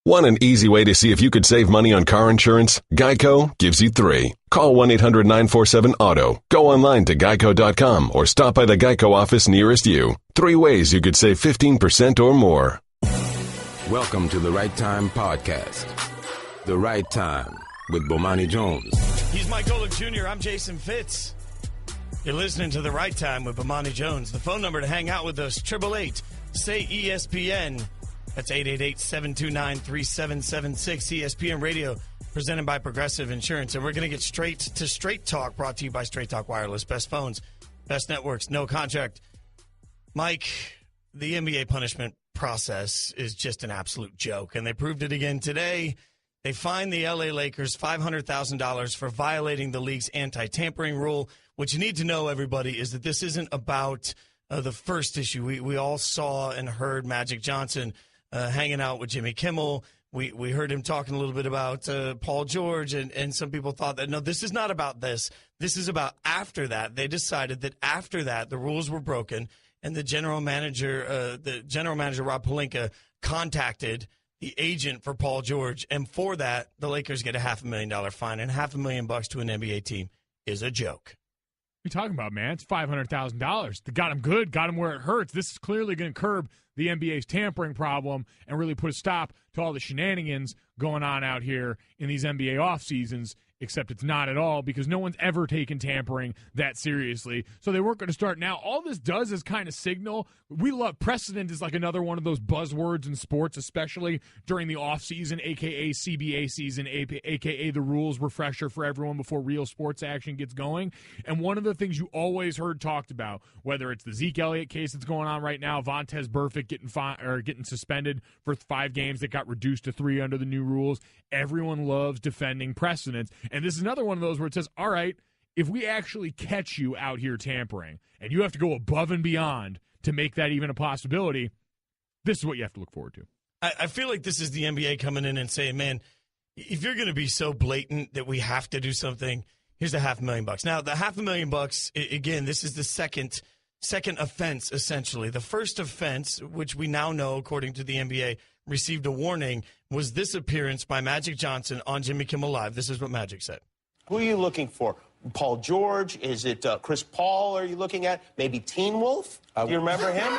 Want an easy way to see if you could save money on car insurance? Geico gives you 3. Call 1-800-947-AUTO. Go online to geico.com or stop by the Geico office nearest you. 3 ways you could save 15% or more. Welcome to the Right Time Podcast. The Right Time with Bomani Jones. He's Mike Golic Jr. I'm Jason Fitz. You're listening to The Right Time with Bomani Jones. The phone number to hang out with us, 888-SAY-ESPN. That's 888-729-3776. ESPN Radio, presented by Progressive Insurance. And we're going to get straight to Straight Talk, brought to you by Straight Talk Wireless. Best phones, best networks, no contract. Mike, the NBA punishment process is just an absolute joke, and they proved it again today. They fined the LA Lakers $500,000 for violating the league's anti-tampering rule. What you need to know, everybody, is that this isn't about the first issue. We all saw and heard Magic Johnson hanging out with Jimmy Kimmel. We heard him talking a little bit about Paul George, and some people thought that, no, this is not about this. This is about after that. They decided that after that, the rules were broken, and the general manager, Rob Pelinka, contacted the agent for Paul George, and for that, the Lakers get a $500,000 fine, and $500,000 to an NBA team is a joke. What are you talking about, man? It's $500,000. They got him good, got him where it hurts. This is clearly going to curb the NBA's tampering problem and really put a stop to all the shenanigans going on out here in these NBA off seasons, except it's not at all because no one's ever taken tampering that seriously. So they weren't going to start now. All this does is kind of signal. We love precedent is like another one of those buzzwords in sports, especially during the off season, a.k.a. CBA season, a.k.a. the rules refresher for everyone before real sports action gets going. And one of the things you always heard talked about, whether it's the Zeke Elliott case that's going on right now, Vontaze Burfict getting suspended for 5 games that got reduced to 3 under the new rules, everyone loves defending precedents. And this is another one of those where it says, all right, if we actually catch you out here tampering and you have to go above and beyond to make that even a possibility, this is what you have to look forward to. I feel like this is the NBA coming in and saying, man, if you're going to be so blatant that we have to do something, here's the $500,000. Now, the $500,000, again, this is the second offense, essentially. The first offense, which we now know, according to the NBA, received a warning, was this appearance by Magic Johnson on Jimmy Kimmel Live. This is what Magic said. Who are you looking for? Paul George? Is it Chris Paul are you looking at? Maybe Teen Wolf? Do you remember him?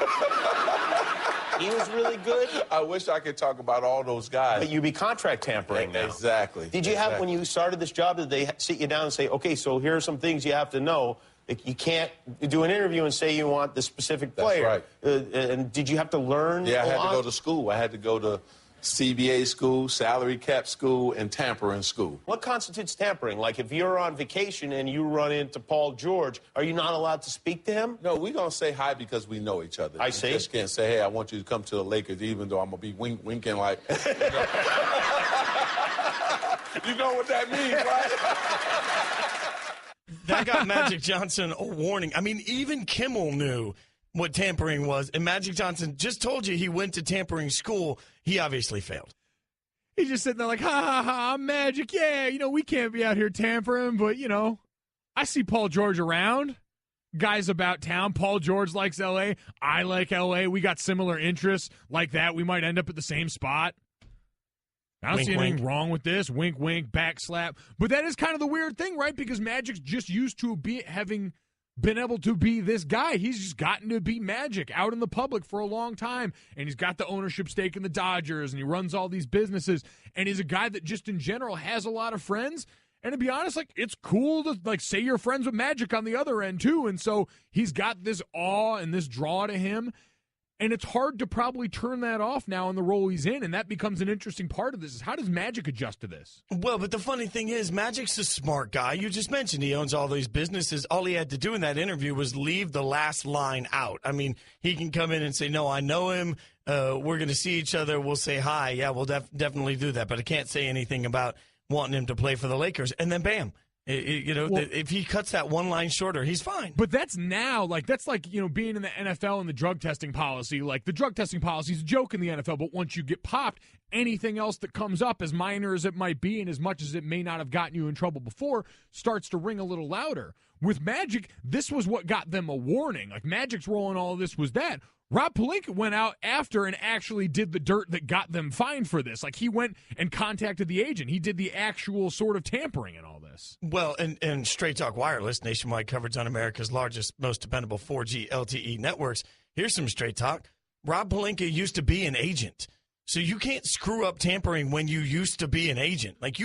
He was really good. I wish I could talk about all those guys. But you'd be contract tampering now. Exactly. Did you have, when you started this job, did they sit you down and say, okay, so here are some things you have to know? You can't do an interview and say you want the specific player. That's right. And did you have to learn? Yeah, I had to go to school. I had to go to CBA school, salary cap school, and tampering school. What constitutes tampering? Like if you're on vacation and you run into Paul George, are you not allowed to speak to him? No, we're going to say hi because we know each other. I see. You just can't say, hey, I want you to come to the Lakers, even though I'm going to be winking like... You know what that means, right? That got Magic Johnson a warning. I mean, even Kimmel knew what tampering was, and Magic Johnson just told you he went to tampering school. He obviously failed. He's just sitting there like, ha, ha, ha, I'm Magic. Yeah, we can't be out here tampering, but, I see Paul George around. Guys about town. Paul George likes L.A. I like L.A. We got similar interests like that. We might end up at the same spot. I don't see anything wrong with this. Wink, wink, back slap. But that is kind of the weird thing, right? Because Magic's just used to having been able to be this guy. He's just gotten to be Magic out in the public for a long time. And he's got the ownership stake in the Dodgers, and he runs all these businesses. And he's a guy that just in general has a lot of friends. And to be honest, it's cool to say you're friends with Magic on the other end too. And so he's got this awe and this draw to him. And it's hard to probably turn that off now in the role he's in, and that becomes an interesting part of this. Is how does Magic adjust to this? Well, but the funny thing is, Magic's a smart guy. You just mentioned he owns all these businesses. All he had to do in that interview was leave the last line out. I mean, he can come in and say, no, I know him. We're going to see each other. We'll say hi. Yeah, we'll definitely do that. But I can't say anything about wanting him to play for the Lakers. And then, bam. If he cuts that one line shorter, he's fine. But that's now, that's like being in the NFL and the drug testing policy. Like, the drug testing policy is a joke in the NFL, but once you get popped, anything else that comes up, as minor as it might be and as much as it may not have gotten you in trouble before, starts to ring a little louder. With Magic, this was what got them a warning. Like, Magic's role in all of this was that. Rob Pelinka went out after and actually did the dirt that got them fined for this. Like, he went and contacted the agent. He did the actual sort of tampering in all this. Well, and Straight Talk Wireless, nationwide coverage on America's largest, most dependable 4G LTE networks. Here's some straight talk. Rob Pelinka used to be an agent. So you can't screw up tampering when you used to be an agent. Like,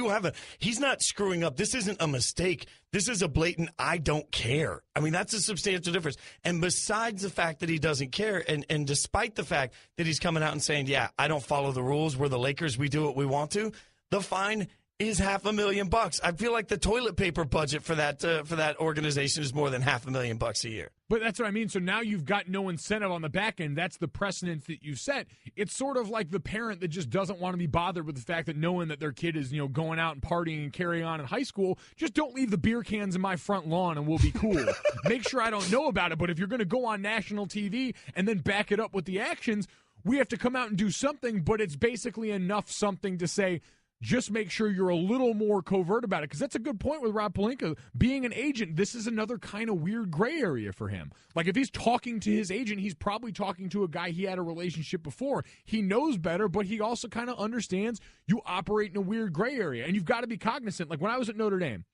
he's not screwing up. This isn't a mistake. This is a blatant, I don't care. I mean, that's a substantial difference. And besides the fact that he doesn't care, and despite the fact that he's coming out and saying, yeah, I don't follow the rules, we're the Lakers, we do what we want to, the fine is $500,000. I feel like the toilet paper budget for that organization is more than $500,000 a year. But that's what I mean. So now you've got no incentive on the back end. That's the precedent that you set. It's sort of like the parent that just doesn't want to be bothered with the fact that knowing that their kid is, going out and partying and carrying on in high school. Just don't leave the beer cans in my front lawn and we'll be cool. Make sure I don't know about it. But if you're going to go on national TV and then back it up with the actions, we have to come out and do something. But it's basically enough something to say, just make sure you're a little more covert about it, because that's a good point with Rob Pelinka. Being an agent, this is another kind of weird gray area for him. Like, if he's talking to his agent, he's probably talking to a guy he had a relationship before. He knows better, but he also kind of understands you operate in a weird gray area, and you've got to be cognizant. Like, when I was at Notre Dame,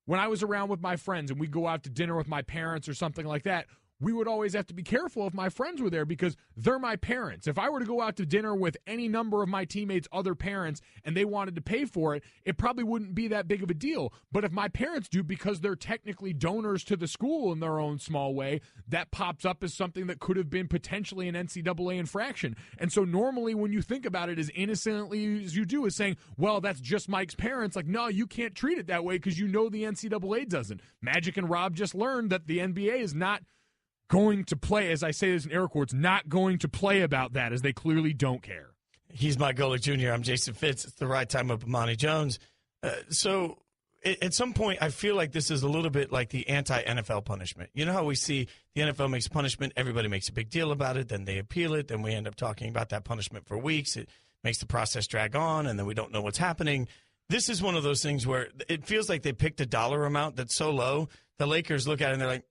when I was around with my friends and we'd go out to dinner with my parents or something like that, we would always have to be careful if my friends were there because they're my parents. If I were to go out to dinner with any number of my teammates' other parents and they wanted to pay for it, it probably wouldn't be that big of a deal. But if my parents do, because they're technically donors to the school in their own small way, that pops up as something that could have been potentially an NCAA infraction. And so normally when you think about it as innocently as you do, is saying, well, that's just Mike's parents. Like, no, you can't treat it that way because you know the NCAA doesn't. Magic and Rob just learned that the NBA is not going to play, as I say this in air quotes, not going to play about that, as they clearly don't care. He's Mike Golic Jr. I'm Jason Fitz. It's the right time of Bomani Jones. So at some point, I feel like this is a little bit like the anti-NFL punishment. You know how we see the NFL makes punishment, everybody makes a big deal about it, then they appeal it, then we end up talking about that punishment for weeks. It makes the process drag on, and then we don't know what's happening. This is one of those things where it feels like they picked a dollar amount that's so low, the Lakers look at it and they're like,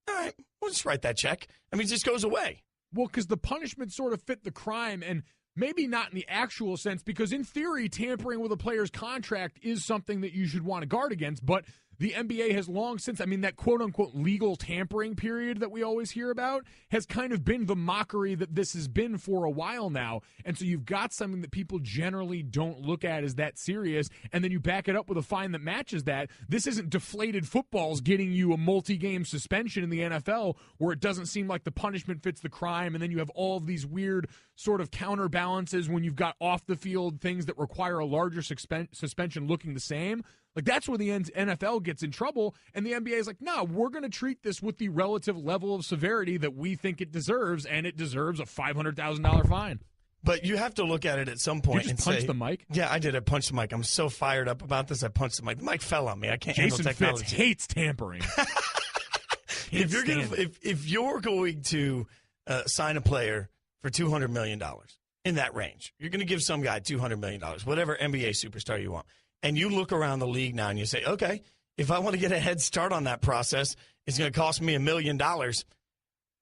all right, we'll just write that check. I mean, it just goes away. Well, because the punishment sort of fit the crime, and maybe not in the actual sense, because in theory, tampering with a player's contract is something that you should want to guard against, but the NBA has long since, I mean, that quote-unquote legal tampering period that we always hear about has kind of been the mockery that this has been for a while now. And so you've got something that people generally don't look at as that serious, and then you back it up with a fine that matches that. This isn't deflated footballs getting you a multi-game suspension in the NFL where it doesn't seem like the punishment fits the crime, and then you have all of these weird sort of counterbalances when you've got off-the-field things that require a larger suspension looking the same. Like, that's where the NFL gets in trouble, and the NBA is like, no, we're going to treat this with the relative level of severity that we think it deserves, and it deserves a $500,000 fine. But you have to look at it at some point and say... punch the mic? Yeah, I did. I punched the mic. I'm so fired up about this, I punched the mic. The mic fell on me. I can't handle technology. Jason Fitz hates tampering. If you're going to sign a player for $200 million, in that range, you're going to give some guy $200 million, whatever NBA superstar you want. And you look around the league now and you say, okay, if I want to get a head start on that process, it's going to cost me $1 million.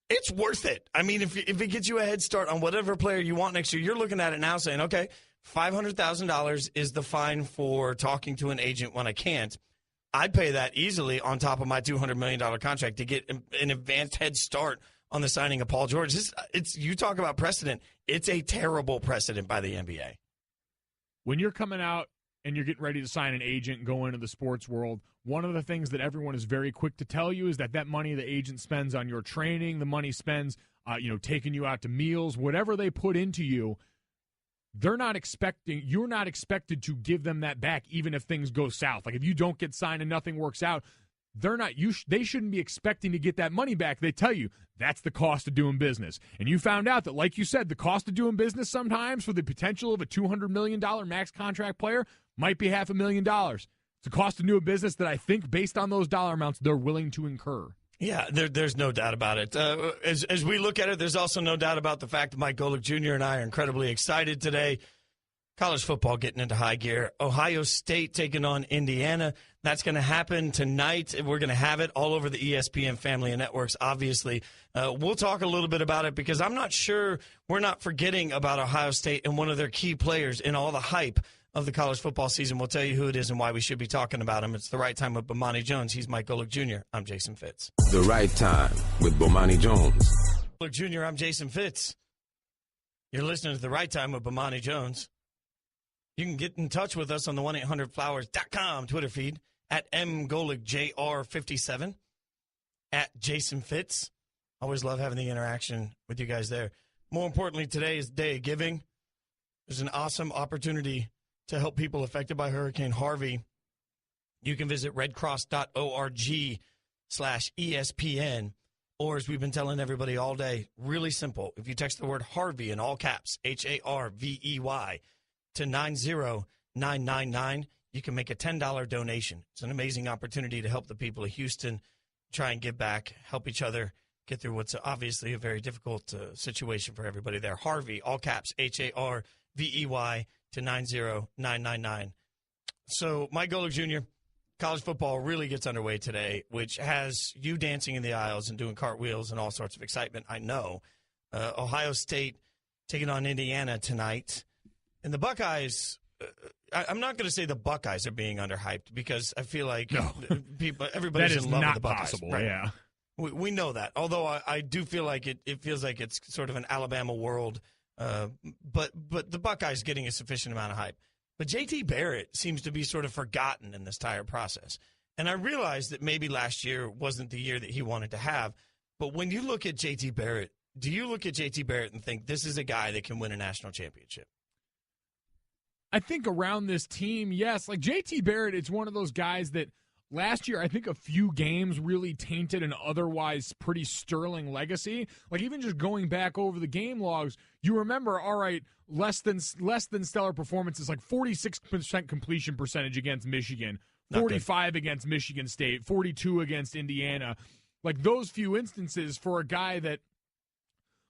It's worth it. I mean, if it gets you a head start on whatever player you want next year, you're looking at it now saying, okay, $500,000 is the fine for talking to an agent when I can't. I'd pay that easily on top of my $200 million contract to get an advanced head start on the signing of Paul George. You talk about precedent. It's a terrible precedent by the NBA. When you're coming out and you're getting ready to sign an agent and go into the sports world, one of the things that everyone is very quick to tell you is that money the agent spends on your training, the money spends, taking you out to meals, whatever they put into you, you're not expected to give them that back even if things go south. Like, if you don't get signed and nothing works out, they shouldn't be expecting to get that money back. They tell you that's the cost of doing business. And you found out that, like you said, the cost of doing business sometimes for the potential of a $200 million max contract player might be $500,000. It's a cost of doing business that I think, based on those dollar amounts, they're willing to incur. Yeah, there's no doubt about it. As we look at it, there's also no doubt about the fact that Mike Golic Jr. and I are incredibly excited today. College football getting into high gear. Ohio State taking on Indiana. That's going to happen tonight. We're going to have it all over the ESPN family of networks, obviously. We'll talk a little bit about it because I'm not sure we're not forgetting about Ohio State and one of their key players in all the hype of the college football season. We'll tell you who it is and why we should be talking about him. It's The Right Time with Bomani Jones. He's Mike Golic Jr. I'm Jason Fitz. The Right Time with Bomani Jones. Golic Jr., I'm Jason Fitz. You're listening to The Right Time with Bomani Jones. You can get in touch with us on the 1-800-Flowers.com Twitter feed at mgolicjr57, at Jason Fitz. Always love having the interaction with you guys there. More importantly, today is the day of giving. There's an awesome opportunity to help people affected by Hurricane Harvey. You can visit redcross.org/ESPN, or as we've been telling everybody all day, really simple. If you text the word Harvey in all caps, HARVEY, to 90999, you can make a $10 donation. It's an amazing opportunity to help the people of Houston try and give back, help each other get through what's obviously a very difficult situation for everybody there. Harvey, all caps, HARVEY, to 90999. So, Mike Golic Jr., college football really gets underway today, which has you dancing in the aisles and doing cartwheels and all sorts of excitement, I know. Ohio State taking on Indiana tonight. And the Buckeyes, I'm not going to say the Buckeyes are being underhyped because I feel like everybody's in love with the Buckeyes. Possible, right? Yeah. We know that. Although I do feel like it feels like it's sort of an Alabama world. But the Buckeyes getting a sufficient amount of hype. But J.T. Barrett seems to be sort of forgotten in this entire process. And I realized that maybe last year wasn't the year that he wanted to have. But when you look at J.T. Barrett, do you look at J.T. Barrett and think this is a guy that can win a national championship? I think around this team, yes. Like J.T. Barrett, it's one of those guys that last year, I think a few games really tainted an otherwise pretty sterling legacy. Like even just going back over the game logs, you remember, all right, less than stellar performances, like 46% completion percentage against Michigan, 45 against Michigan State, 42 against Indiana. Like those few instances for a guy that,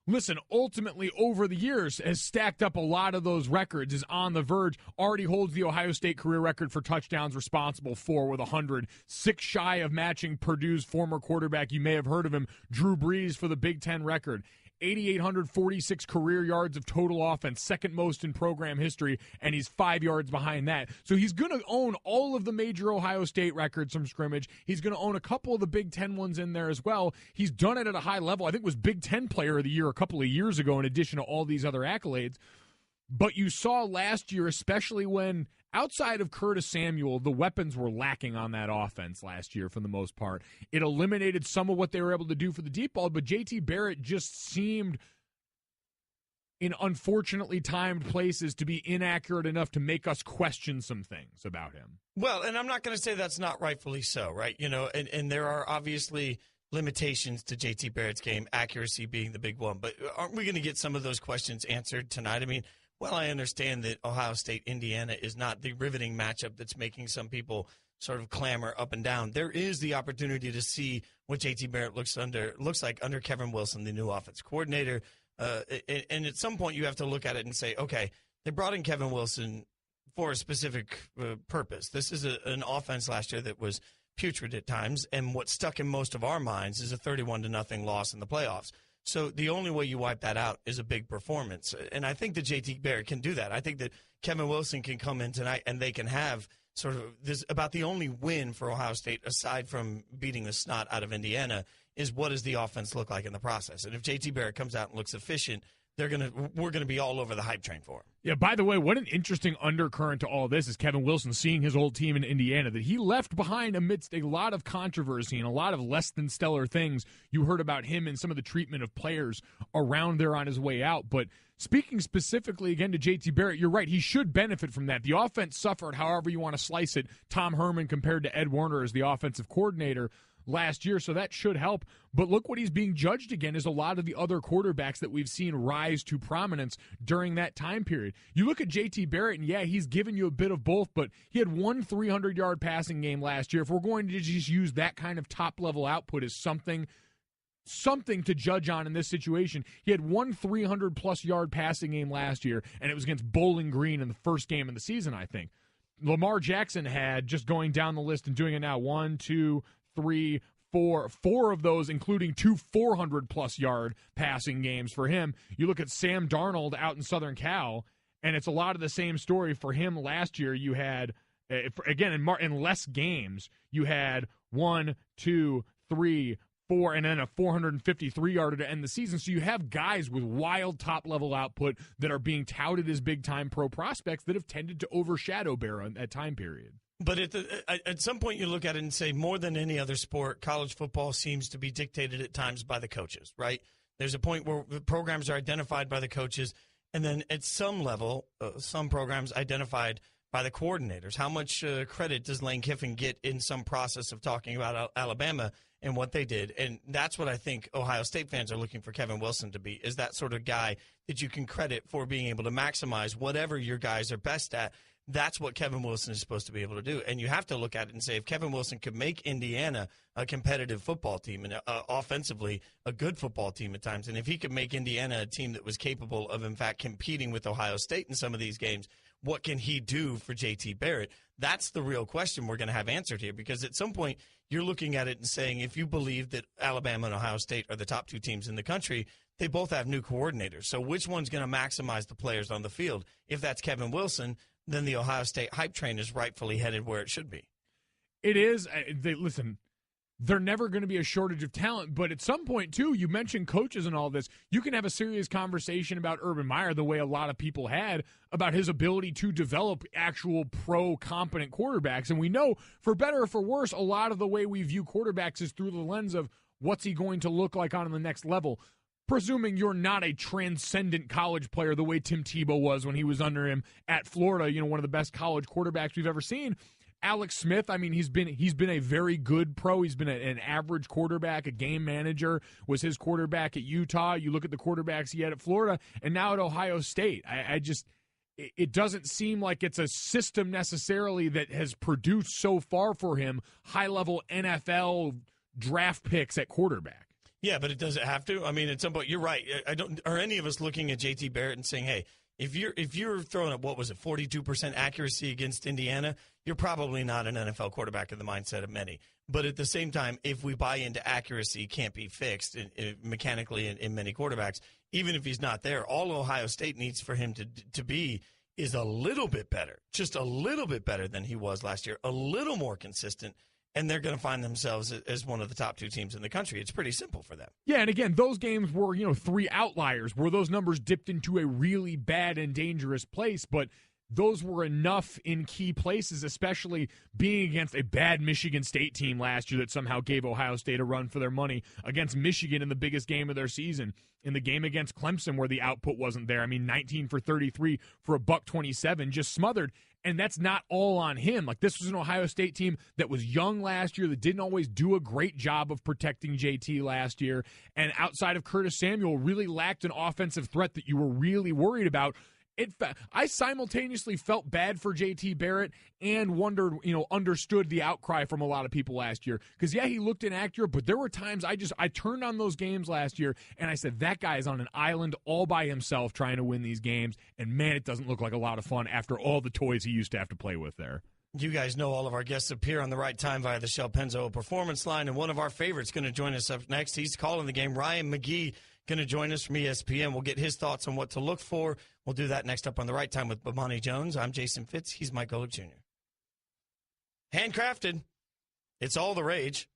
listen, ultimately over the years has stacked up a lot of those records, is on the verge, already holds the Ohio State career record for touchdowns responsible for with 100, 6 shy of matching Purdue's former quarterback, you may have heard of him, Drew Brees, for the Big Ten record. 8,846 career yards of total offense, second most in program history, and he's 5 yards behind that. So he's going to own all of the major Ohio State records from scrimmage. He's going to own a couple of the Big Ten ones in there as well. He's done it at a high level. I think was Big Ten Player of the Year a couple of years ago in addition to all these other accolades. But you saw last year, especially when outside of Curtis Samuel, the weapons were lacking on that offense last year for the most part. It eliminated some of what they were able to do for the deep ball, but J.T. Barrett just seemed in unfortunately timed places to be inaccurate enough to make us question some things about him. Well, and I'm not going to say that's not rightfully so, right? You know, and there are obviously limitations to J.T. Barrett's game, accuracy being the big one. But aren't we going to get some of those questions answered tonight? I mean, well, I understand that Ohio State-Indiana is not the riveting matchup that's making some people sort of clamor up and down. There is the opportunity to see what J.T. Barrett looks like under Kevin Wilson, the new offense coordinator. And at some point you have to look at it and say, okay, they brought in Kevin Wilson for a specific purpose. This is an offense last year that was putrid at times, and what stuck in most of our minds is a 31-0 loss in the playoffs. So the only way you wipe that out is a big performance. And I think that J.T. Barrett can do that. I think that Kevin Wilson can come in tonight and they can have sort of this about the only win for Ohio State, aside from beating the snot out of Indiana, is what does the offense look like in the process. And if J.T. Barrett comes out and looks efficient, we're going to be all over the hype train for him. Yeah, by the way, what an interesting undercurrent to all this is Kevin Wilson seeing his old team in Indiana that he left behind amidst a lot of controversy and a lot of less than stellar things. You heard about him and some of the treatment of players around there on his way out. But speaking specifically again to J.T. Barrett, you're right. He should benefit from that. The offense suffered, however you want to slice it. Tom Herman compared to Ed Werner as the offensive coordinator last year, so that should help. But look what he's being judged again is a lot of the other quarterbacks that we've seen rise to prominence during that time period. You look at J.T. Barrett, and yeah, he's given you a bit of both, but he had one 300-yard passing game last year. If we're going to just use that kind of top-level output as something something to judge on in this situation. He had one 300-plus yard passing game last year, and it was against Bowling Green in the first game of the season, I think. Lamar Jackson had, just going down the list and doing it now, 1, 2, 3, 4 of those, including 2 400-plus yard passing games for him. You look at Sam Darnold out in Southern Cal, and it's a lot of the same story for him. Last year, you had, again, in less games, you had 1, 2, 3, 4, and then a 453-yarder to end the season. So you have guys with wild top-level output that are being touted as big-time pro prospects that have tended to overshadow Barrow in that time period. But at some point you look at it and say, more than any other sport, college football seems to be dictated at times by the coaches, right? There's a point where the programs are identified by the coaches, and then at some level, some programs identified by the coordinators. How much credit does Lane Kiffin get in some process of talking about Alabama and what they did? And that's what I think Ohio State fans are looking for Kevin Wilson to be, is that sort of guy that you can credit for being able to maximize whatever your guys are best at. That's what Kevin Wilson is supposed to be able to do. And you have to look at it and say, if Kevin Wilson could make Indiana a competitive football team and offensively a good football team at times, and if he could make Indiana a team that was capable of, in fact, competing with Ohio State in some of these games, what can he do for J.T. Barrett? That's the real question we're going to have answered here, because at some point you're looking at it and saying, if you believe that Alabama and Ohio State are the top two teams in the country, they both have new coordinators. So which one's going to maximize the players on the field? If that's Kevin Wilson, then the Ohio State hype train is rightfully headed where it should be. It is. Listen, they're never going to be a shortage of talent, but at some point, too, you mentioned coaches and all this. You can have a serious conversation about Urban Meyer the way a lot of people had about his ability to develop actual pro-competent quarterbacks. And we know, for better or for worse, a lot of the way we view quarterbacks is through the lens of what's he going to look like on the next level. Presuming you're not a transcendent college player the way Tim Tebow was when he was under him at Florida, one of the best college quarterbacks we've ever seen. Alex Smith, I mean, he's been a very good pro. He's been an average quarterback, a game manager, was his quarterback at Utah. You look at the quarterbacks he had at Florida, and now at Ohio State. It doesn't seem like it's a system necessarily that has produced so far for him high-level NFL draft picks at quarterback. Yeah, but it doesn't have to. I mean, at some point, you're right. Are any of us looking at J.T. Barrett and saying, hey, if you're throwing up, 42% accuracy against Indiana, you're probably not an NFL quarterback in the mindset of many. But at the same time, if we buy into accuracy can't be fixed mechanically in many quarterbacks, even if he's not there, all Ohio State needs for him to be is a little bit better, just a little bit better than he was last year, a little more consistent. And they're going to find themselves as one of the top two teams in the country. It's pretty simple for them. Yeah, and again, those games were, 3 outliers where those numbers dipped into a really bad and dangerous place, but those were enough in key places, especially being against a bad Michigan State team last year that somehow gave Ohio State a run for their money, against Michigan in the biggest game of their season, in the game against Clemson where the output wasn't there. I mean, 19 for 33 for $127, just smothered. And that's not all on him. Like, this was an Ohio State team that was young last year, that didn't always do a great job of protecting JT last year, and outside of Curtis Samuel, really lacked an offensive threat that you were really worried about. I simultaneously felt bad for J.T. Barrett and wondered, understood the outcry from a lot of people last year. Because, yeah, he looked inaccurate, but there were times I turned on those games last year, and I said, that guy is on an island all by himself trying to win these games, and, man, it doesn't look like a lot of fun after all the toys he used to have to play with there. You guys know all of our guests appear on the right time via the Shell Pennzoil Performance Line, and one of our favorites going to join us up next. He's calling the game. Ryan McGee going to join us from ESPN. We'll get his thoughts on what to look for. We'll do that next up on The Right Time with Bomani Jones. I'm Jason Fitz. He's Mike Golic Jr. Handcrafted. It's all the rage.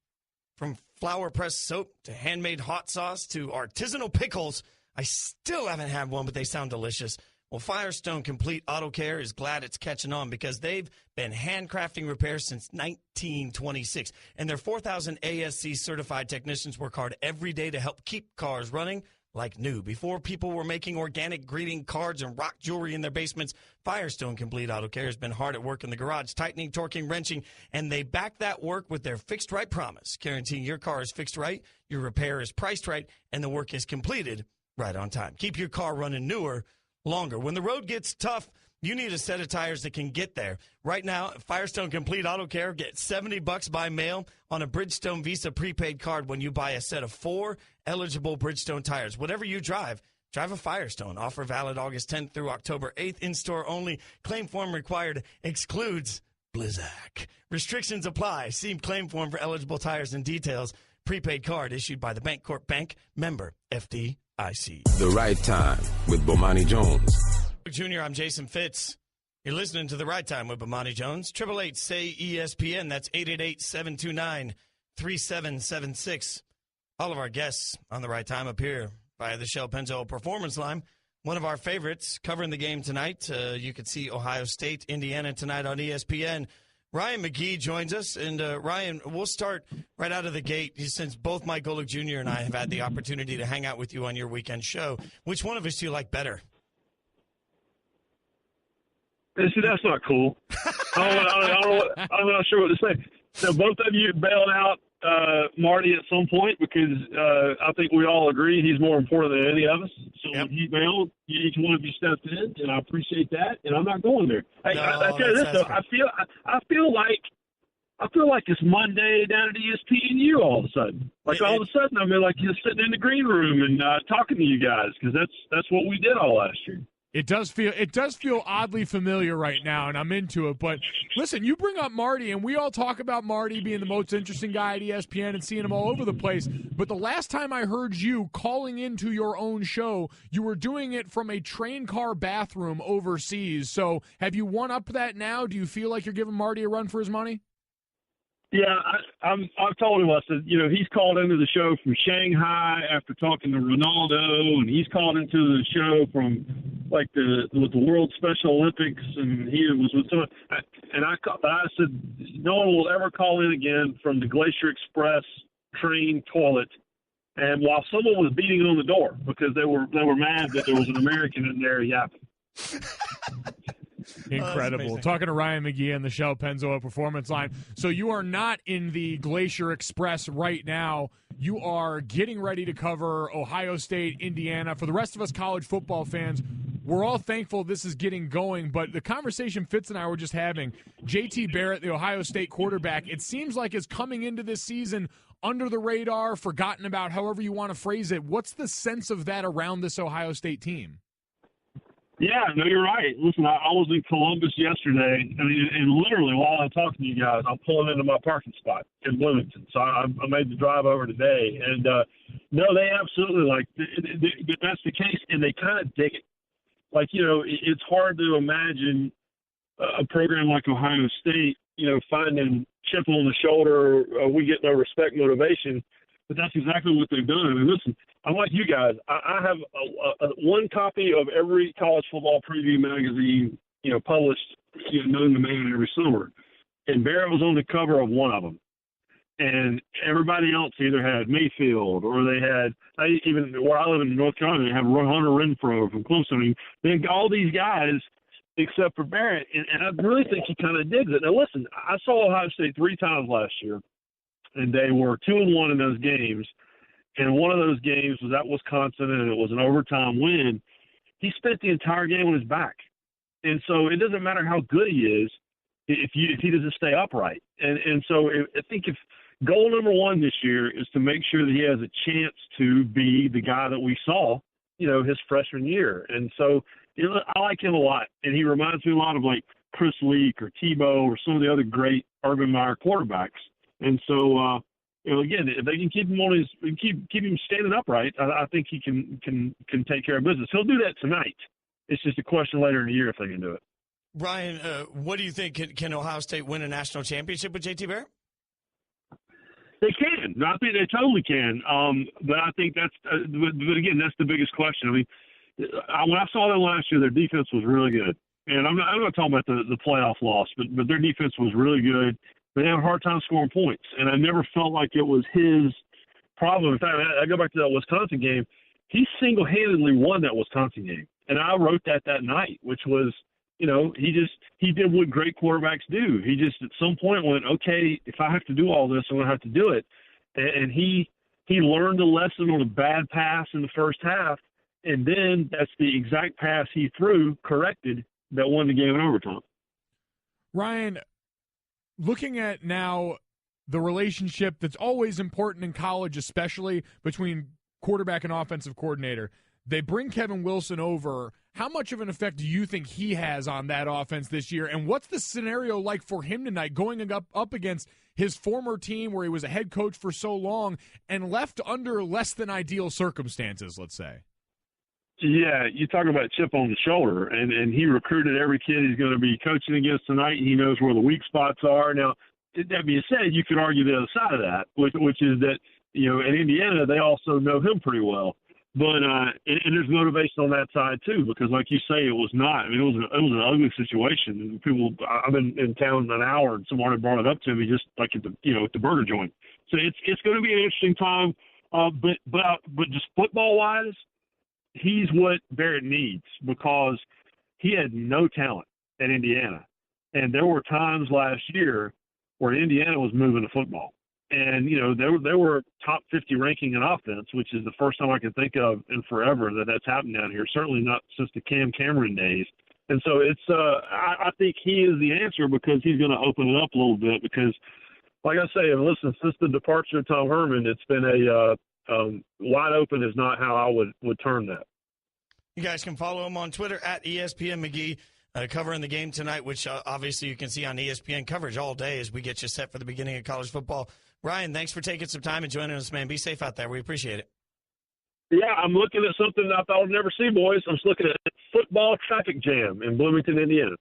From flour-pressed soap to handmade hot sauce to artisanal pickles. I still haven't had one, but they sound delicious. Well, Firestone Complete Auto Care is glad it's catching on because they've been handcrafting repairs since 1926. And their 4,000 ASC certified technicians work hard every day to help keep cars running like new. Before people were making organic greeting cards and rock jewelry in their basements, Firestone Complete Auto Care has been hard at work in the garage, tightening, torquing, wrenching, and they back that work with their fixed right promise, guaranteeing your car is fixed right, your repair is priced right, and the work is completed right on time. Keep your car running newer, longer. When the road gets tough, You need a set of tires that can get there. Right now, Firestone Complete Auto Care gets $70 by mail on a Bridgestone Visa prepaid card when you buy a set of 4 eligible Bridgestone tires. Whatever you drive a Firestone. Offer valid August 10th through October 8th. In-store only. Claim form required. Excludes Blizzak. Restrictions apply. See claim form for eligible tires and details. Prepaid card issued by the Bancorp Bank. Member FDIC. The Right Time with Bomani Jones. Junior, I'm Jason Fitz. You're listening to The Right Time with Bomani Jones. 888-SAY-ESPN. That's 888-729-3776. All of our guests on The Right Time appear by the Shell Pennzoil Performance Line. One of our favorites covering the game tonight. You could see Ohio State, Indiana tonight on ESPN. Ryan McGee joins us. And, Ryan, we'll start right out of the gate. Since both Mike Golic Jr. and I have had the opportunity to hang out with you on your weekend show, which one of us do you like better? See, that's not cool. I'm not sure what to say. So both of you bailed out Marty at some point because I think we all agree he's more important than any of us. So when he bailed, each one of you stepped in, and I appreciate that. And I'm not going there. Hey, I tell you this though, I feel like it's Monday down at ESPN all of a sudden. Like all of a sudden, I mean, like you're sitting in the green room and talking to you guys because that's what we did all last year. It does feel oddly familiar right now, and I'm into it. But listen, you bring up Marty, and we all talk about Marty being the most interesting guy at ESPN and seeing him all over the place. But the last time I heard you calling into your own show, you were doing it from a train car bathroom overseas. So have you one up that now? Do you feel like you're giving Marty a run for his money? Yeah, I've told him, I said, he's called into the show from Shanghai after talking to Ronaldo, and he's called into the show from like the World Special Olympics, and he was with someone. And I said, no one will ever call in again from the Glacier Express train toilet. And while someone was beating on the door because they were mad that there was an American in there yapping. Incredible. Talking to Ryan McGee on the Shell Pennzoil Performance Line. So you are not in the Glacier Express right now. You are getting ready to cover Ohio State, Indiana. For the rest of us college football fans, we're all thankful this is getting going, but the conversation Fitz and I were just having, J.T. Barrett, the Ohio State quarterback, it seems like is coming into this season under the radar, forgotten about, however you want to phrase it. What's the sense of that around this Ohio State team? Yeah, no, you're right. Listen, I was in Columbus yesterday, and literally while I'm talking to you guys, I'm pulling into my parking spot in Bloomington. So I made the drive over today. And, no, they absolutely, that's the case, and they kind of dig it. It's hard to imagine a program like Ohio State, finding chip on the shoulder, we get no respect motivation. But that's exactly what they've done. And listen, I'm like you guys. I have one copy of every college football preview magazine, published, known to man every summer. And Barrett was on the cover of one of them. And everybody else either had Mayfield or they had, even where I live in North Carolina, they have Hunter Renfrow from Clemson. I mean, they got all these guys except for Barrett. And I really think he kind of digs it. Now, listen, I saw Ohio State 3 times last year. And they were 2-1 in those games. And one of those games was at Wisconsin, and it was an overtime win. He spent the entire game on his back. And so it doesn't matter how good he is if he doesn't stay upright. And so I think if goal number one this year is to make sure that he has a chance to be the guy that we saw, his freshman year. And so I like him a lot. And he reminds me a lot of like Chris Leak or Tebow or some of the other great Urban Meyer quarterbacks. And so, again, if they can keep him on keep him standing upright, I think he can take care of business. He'll do that tonight. It's just a question later in the year if they can do it. Brian, what do you think? Can Ohio State win a national championship with J.T. Barrett? They can. I think they totally can. But I think that's but again, that's the biggest question. I mean, when I saw them last year, their defense was really good. And I'm not talking about the playoff loss, but their defense was really good. They have a hard time scoring points, and I never felt like it was his problem. In fact, I go back to that Wisconsin game. He single-handedly won that Wisconsin game, and I wrote that night, which was, he did what great quarterbacks do. He just at some point went, okay, if I have to do all this, I'm going to have to do it. And he learned a lesson on a bad pass in the first half, and then that's the exact pass he threw, corrected, that won the game in overtime. Ryan, looking at now the relationship that's always important in college, especially between quarterback and offensive coordinator, they bring Kevin Wilson over. How much of an effect do you think he has on that offense this year? And what's the scenario like for him tonight going up against his former team where he was a head coach for so long and left under less than ideal circumstances, let's say? Yeah, you're talking about chip on the shoulder, and he recruited every kid he's going to be coaching against tonight. He knows where the weak spots are. Now, that being said, you could argue the other side of that, which is that, in Indiana, they also know him pretty well. But and there's motivation on that side too, because like you say, it was not. I mean, it was an ugly situation. I've been in town an hour, and someone had brought it up to me, just like at the burger joint. So it's going to be an interesting time. But just football wise, he's what Barrett needs, because he had no talent at Indiana, and there were times last year where Indiana was moving the football. And, they were top 50 ranking in offense, which is the first time I can think of in forever that's happened down here, certainly not since the Cam Cameron days. And so I think he is the answer, because he's going to open it up a little bit, because, like I say, listen, since the departure of Tom Herman, it's been wide open is not how I would term that. You guys can follow him on Twitter at ESPN McGee. Covering the game tonight, which obviously you can see on ESPN coverage all day as we get you set for the beginning of college football. Ryan, thanks for taking some time and joining us, man. Be safe out there. We appreciate it. Yeah, I'm looking at something I thought I'd never see, boys. I'm just looking at football traffic jam in Bloomington, Indiana.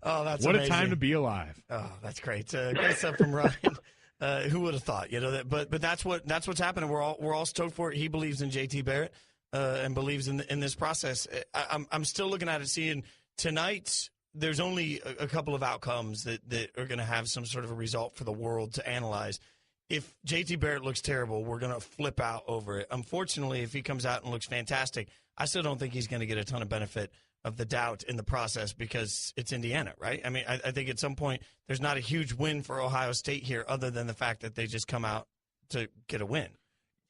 Oh, that's what amazing. A time to be alive. Oh, that's great. Great stuff from Ryan. Who would have thought? But that's what's happening. We're all stoked for it. He believes in JT Barrett. And believes in this process. I'm still looking at it, seeing tonight there's only a couple of outcomes that are going to have some sort of a result for the world to analyze. If JT Barrett looks terrible, we're going to flip out over it. Unfortunately, if he comes out and looks fantastic, I still don't think he's going to get a ton of benefit of the doubt in the process, because it's Indiana, right? I mean, I think at some point there's not a huge win for Ohio State here, other than the fact that they just come out to get a win.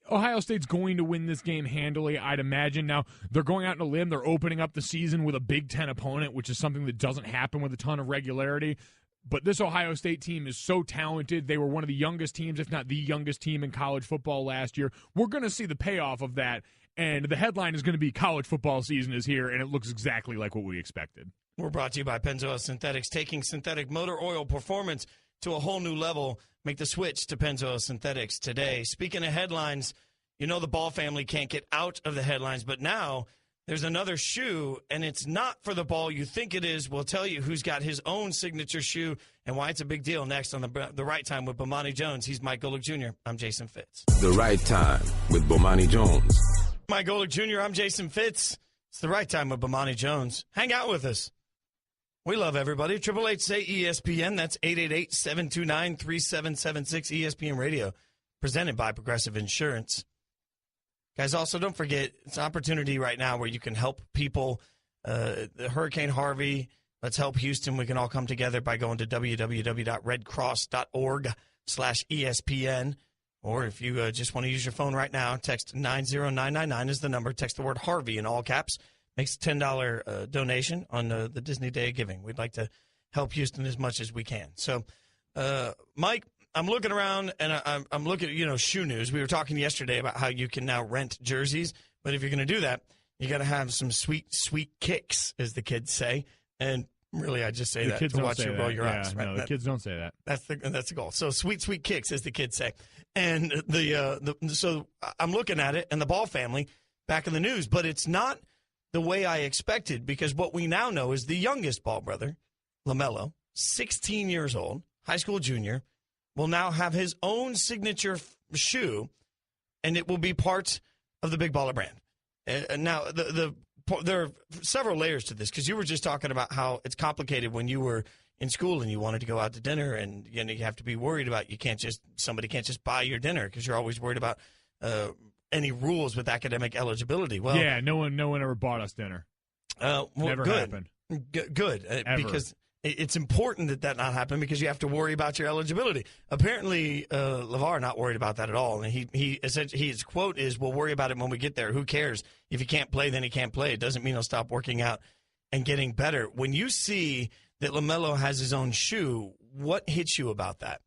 Ohio State's going to win this game handily, I'd imagine. Now, they're going out on a limb. They're opening up the season with a Big Ten opponent, which is something that doesn't happen with a ton of regularity. But this Ohio State team is so talented. They were one of the youngest teams, if not the youngest team in college football last year. We're going to see the payoff of that, and the headline is going to be college football season is here, and it looks exactly like what we expected. We're brought to you by Pennzoil Synthetics, taking synthetic motor oil performance to a whole new level. Make the switch to Pennzoil Synthetics today. Speaking of headlines, the Ball family can't get out of the headlines, but now there's another shoe, and it's not for the Ball you think it is. We'll tell you who's got his own signature shoe and why it's a big deal next on the Right Time with Bomani Jones. He's Mike Golic Jr. I'm Jason Fitz. The Right Time with Bomani Jones. Mike Golic Jr. I'm Jason Fitz. It's the Right Time with Bomani Jones. Hang out with us. We love everybody. 888-SAY-ESPN. That's 888-729-3776. ESPN Radio, presented by Progressive Insurance. Guys, also don't forget, it's an opportunity right now where you can help people. Hurricane Harvey, let's help Houston. We can all come together by going to www.redcross.org/ESPN. Or if you just want to use your phone right now, text 90999 is the number. Text the word Harvey in all caps. Makes a $10 donation on the Disney Day of Giving. We'd like to help Houston as much as we can. So, Mike, I'm looking around, and I'm looking at, shoe news. We were talking yesterday about how you can now rent jerseys, but if you're going to do that, you got to have some sweet, sweet kicks, as the kids say. And really, I just say that to watch you roll your eyes. Right? No, the kids don't say that. That's the goal. So sweet, sweet kicks, as the kids say. And so I'm looking at it, and the Ball family back in the news, but it's not the way I expected, because what we now know is the youngest Ball brother, LaMelo, 16 years old, high school junior, will now have his own signature shoe, and it will be part of the Big Baller brand. Now, there are several layers to this, because you were just talking about how it's complicated when you were in school and you wanted to go out to dinner, and you have to be worried about somebody can't just buy your dinner, because you're always worried about any rules with academic eligibility. Well, yeah, no one ever bought us dinner. Well, never good. happened. Good, Ever. because it's important that not happen because you have to worry about your eligibility. Apparently, LeVar not worried about that at all. And his quote is, "We'll worry about it when we get there. Who cares? If he can't play, then he can't play. It doesn't mean he'll stop working out and getting better." When you see that LaMelo has his own shoe, what hits you about that?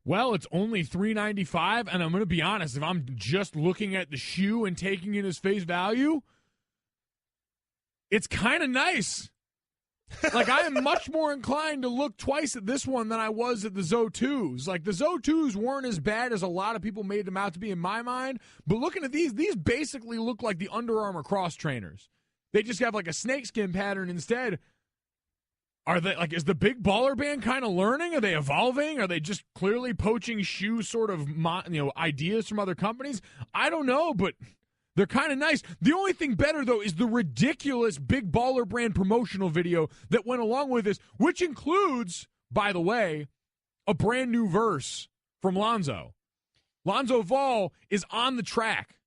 Well, it's only $395, and I'm going to be honest. If I'm just looking at the shoe and taking it as face value, it's kind of nice. Like, I am much more inclined to look twice at this one than I was at the Zo 2s. Like, the Zo 2s weren't as bad as a lot of people made them out to be in my mind. But looking at these basically look like the Under Armour cross trainers. They just have, like, a snakeskin pattern instead. Are they, like, is the big baller band kind of learning? Are they evolving? Are they just clearly poaching shoe sort of, ideas from other companies? I don't know, but they're kind of nice. The only thing better, though, is the ridiculous Big Baller Brand promotional video that went along with this, which includes, by the way, a brand new verse from Lonzo. Lonzo Ball is on the track.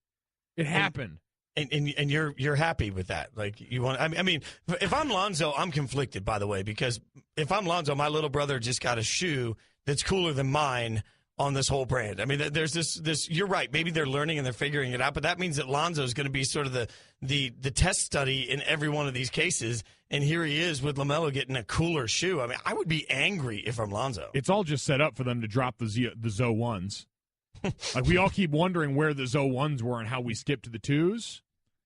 It happened. And you're happy with that. Like, you want, I mean, if I'm Lonzo, I'm conflicted, by the way, because if I'm Lonzo, my little brother just got a shoe that's cooler than mine on this whole brand. I mean, there's this. You're right. Maybe they're learning and they're figuring it out, but that means that Lonzo is going to be sort of the test study in every one of these cases. And here he is with LaMelo getting a cooler shoe. I mean, I would be angry if I'm Lonzo. It's all just set up for them to drop the Zo 1s. Like, we all keep wondering where the Zo 1s were and how we skipped to the 2s.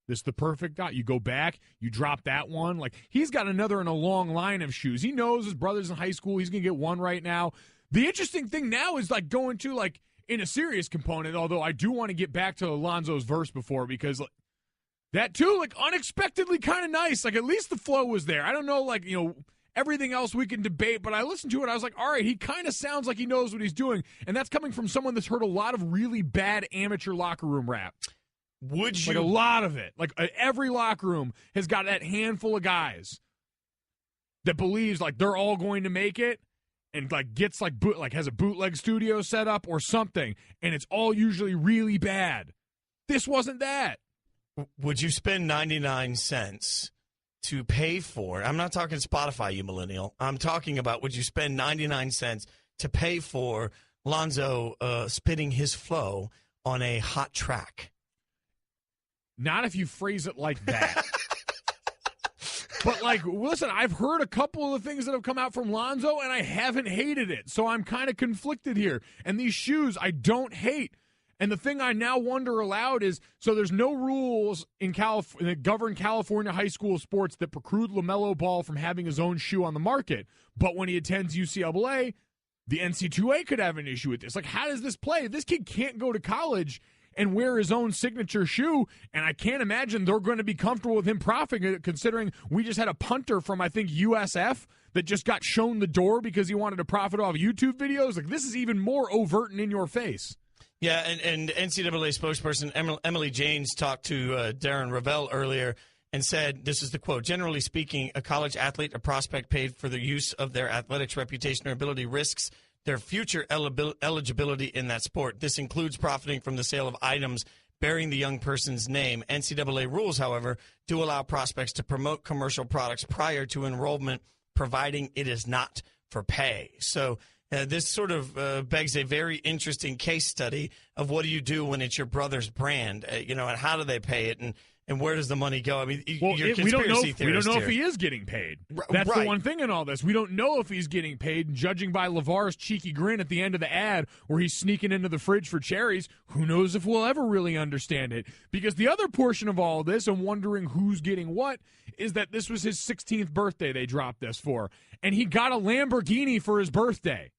This is the perfect guy. You go back, you drop that one. Like, he's got another in a long line of shoes. He knows his brother's in high school. He's going to get one right now. The interesting thing now is, like, going to, like, in a serious component, although I do want to get back to Alonzo's verse before, because like, that, too, like, unexpectedly kind of nice. Like, at least the flow was there. I don't know, like, everything else we can debate, but I listened to it. I was like, all right, he kind of sounds like he knows what he's doing. And that's coming from someone that's heard a lot of really bad amateur locker room rap. Would you? Like, a lot of it. Like, every locker room has got that handful of guys that believes, like, they're all going to make it. And, like, gets, like, has a bootleg studio set up or something, and it's all usually really bad. This wasn't that. Would you spend 99 cents to pay for, I'm not talking Spotify, you millennial. I'm talking about, would you spend 99 cents to pay for Lonzo spitting his flow on a hot track? Not if you phrase it like that. But, like, listen, I've heard a couple of the things that have come out from Lonzo, and I haven't hated it. So I'm kind of conflicted here. And these shoes, I don't hate. And the thing I now wonder aloud is, so there's no rules in that govern California high school sports that preclude LaMelo Ball from having his own shoe on the market. But when he attends UCLA, the NC2A could have an issue with this. Like, how does this play? This kid can't go to college and wear his own signature shoe, and I can't imagine they're going to be comfortable with him profiting, considering we just had a punter from, I think, USF that just got shown the door because he wanted to profit off YouTube videos. Like, this is even more overt and in your face. Yeah, and NCAA spokesperson Emily Janes talked to Darren Ravel earlier and said, this is the quote, "Generally speaking, a college athlete or prospect paid for the use of their athletics, reputation, or ability risks their future eligibility in that sport. This includes profiting from the sale of items bearing the young person's name. NCAA rules, however, do allow prospects to promote commercial products prior to enrollment, providing it is not for pay." So this sort of begs a very interesting case study of what do you do when it's your brother's brand, and how do they pay it, and where does the money go? I mean, you're we don't know here. If he is getting paid. That's right. The one thing in all this. We don't know if he's getting paid. Judging by LeVar's cheeky grin at the end of the ad where he's sneaking into the fridge for cherries, who knows if we'll ever really understand it. Because the other portion of all this, and wondering who's getting what, is that this was his 16th birthday they dropped this for. And he got a Lamborghini for his birthday.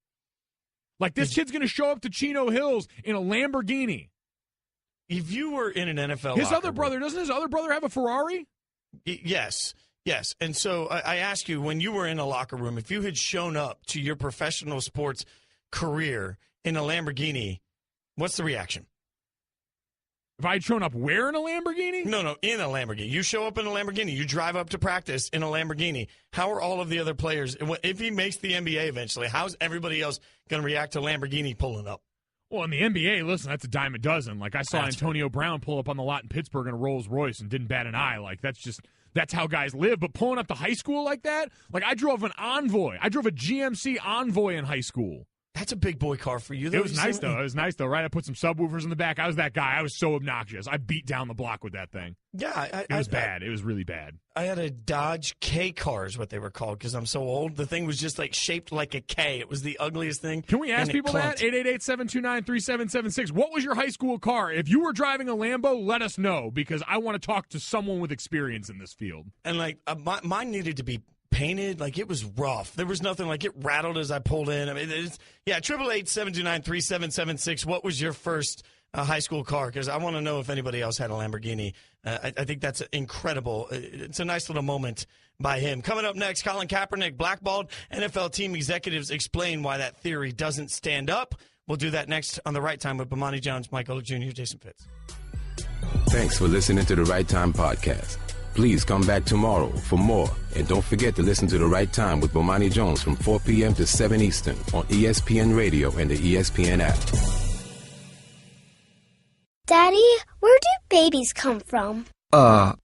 Like, this kid's going to show up to Chino Hills in a Lamborghini. If you were in an NFL doesn't his other brother have a Ferrari? Yes. And so I ask you, when you were in a locker room, if you had shown up to your professional sports career in a Lamborghini, what's the reaction? If I had shown up where in a Lamborghini? No, in a Lamborghini. You show up in a Lamborghini. You drive up to practice in a Lamborghini. How are all of the other players, if he makes the NBA eventually, how's everybody else going to react to Lamborghini pulling up? Well, in the NBA, listen, that's a dime a dozen. Like, I saw Antonio Brown pull up on the lot in Pittsburgh in a Rolls Royce and didn't bat an eye. Like, that's that's how guys live. But pulling up to high school like that, like I drove an Envoy. I drove a GMC Envoy in high school. That's a big boy car for you, though. It was nice, though. It was nice, though, right? I put some subwoofers in the back. I was that guy. I was so obnoxious. I beat down the block with that thing. Yeah. It was bad. It was really bad. I had a Dodge K car is what they were called because I'm so old. The thing was just like shaped like a K. It was the ugliest thing. Can we ask people that? 888-729-3776. What was your high school car? If you were driving a Lambo, let us know because I want to talk to someone with experience in this field. And, like, mine needed to be painted. Like, it was rough. There was nothing, like, it rattled as I pulled in. I mean, 888-729-3776. What was your first high school car? Because I want to know if anybody else had a Lamborghini. I think that's incredible. It's a nice little moment by him. Coming up next, Colin Kaepernick, blackballed. NFL team executives explain why that theory doesn't stand up. We'll do that next on The Right Time with Bomani Jones, Mike Golic Jr., Jason Fitz. Thanks for listening to the Right Time Podcast. Please come back tomorrow for more. And don't forget to listen to The Right Time with Bomani Jones from 4 p.m. to 7 Eastern on ESPN Radio and the ESPN app. Daddy, where do babies come from? Honey?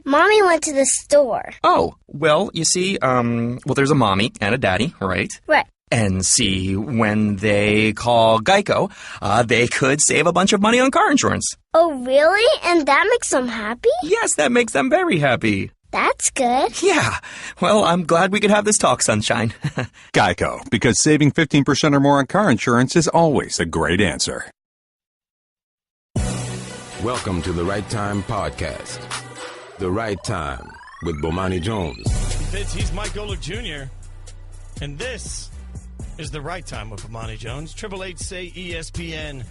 Mommy went to the store. Oh, well, you see, there's a mommy and a daddy, right? Right. And see, when they call Geico, they could save a bunch of money on car insurance. Oh, really? And that makes them happy? Yes, that makes them very happy. That's good. Yeah. Well, I'm glad we could have this talk, sunshine. Geico, because saving 15% or more on car insurance is always a great answer. Welcome to the Right Time Podcast. The Right Time with Bomani Jones. Fitz, he's Mike Golic Jr., and this is The Right Time with Bomani Jones. 888-SAY-ESPN,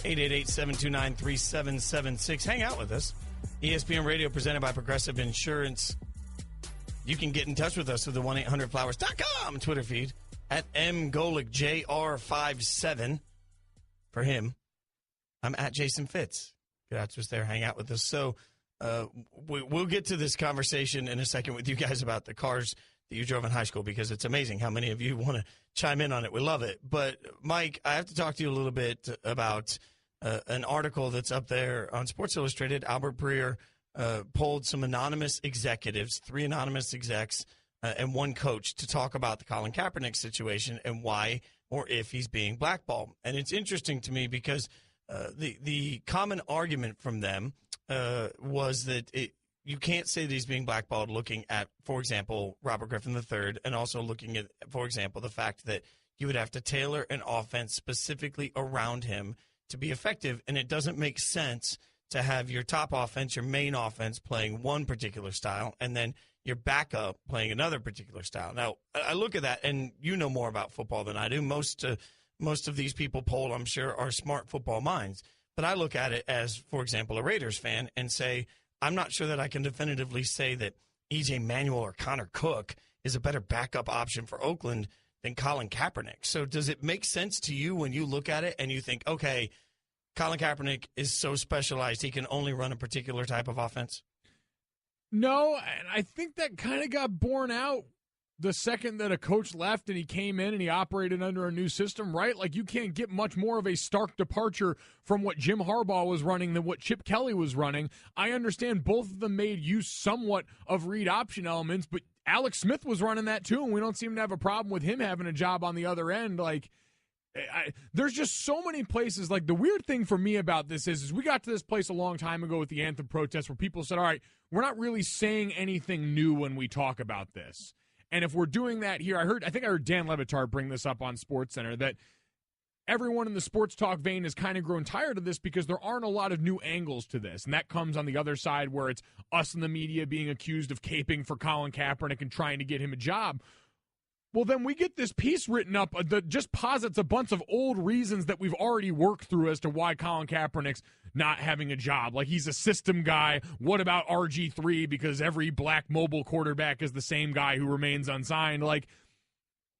888-729-3776. Hang out with us. ESPN Radio presented by Progressive Insurance. You can get in touch with us through the 1-800-Flowers.com Twitter feed at mgolicjr57 for him. I'm at Jason Fitz. Get out to us there, hang out with us. So we'll get to this conversation in a second with you guys about the cars that you drove in high school because it's amazing how many of you want to chime in on it. We love it. But, Mike, I have to talk to you a little bit about an article that's up there on Sports Illustrated. Albert Breer polled some anonymous executives, 3 anonymous execs, and 1 coach to talk about the Colin Kaepernick situation and why or if he's being blackballed. And it's interesting to me because the common argument from them was that you can't say that he's being blackballed looking at, for example, Robert Griffin III, and also looking at, for example, the fact that you would have to tailor an offense specifically around him to be effective, and it doesn't make sense to have your top offense, your main offense, playing one particular style, and then your backup playing another particular style. Now, I look at that, and you know more about football than I do. Most of these people polled, I'm sure, are smart football minds. But I look at it as, for example, a Raiders fan and say, I'm not sure that I can definitively say that E.J. Manuel or Connor Cook is a better backup option for Oakland than Colin Kaepernick. So does it make sense to you when you look at it and you think, okay, Colin Kaepernick is so specialized he can only run a particular type of offense? No, and I think that kind of got borne out the second that a coach left and he came in and he operated under a new system, right? Like, you can't get much more of a stark departure from what Jim Harbaugh was running than what Chip Kelly was running. I understand both of them made use somewhat of read option elements, but Alex Smith was running that too, and we don't seem to have a problem with him having a job on the other end. Like, there's just so many places. Like, the weird thing for me about this is we got to this place a long time ago with the anthem protest where people said, all right, we're not really saying anything new when we talk about this. And if we're doing that here, I think I heard Dan Le Batard bring this up on SportsCenter, that everyone in the sports talk vein has kind of grown tired of this because there aren't a lot of new angles to this. And that comes on the other side where it's us in the media being accused of caping for Colin Kaepernick and trying to get him a job. Well, then we get this piece written up that just posits a bunch of old reasons that we've already worked through as to why Colin Kaepernick's not having a job. Like, he's a system guy. What about RG3? Because every black mobile quarterback is the same guy who remains unsigned. Like,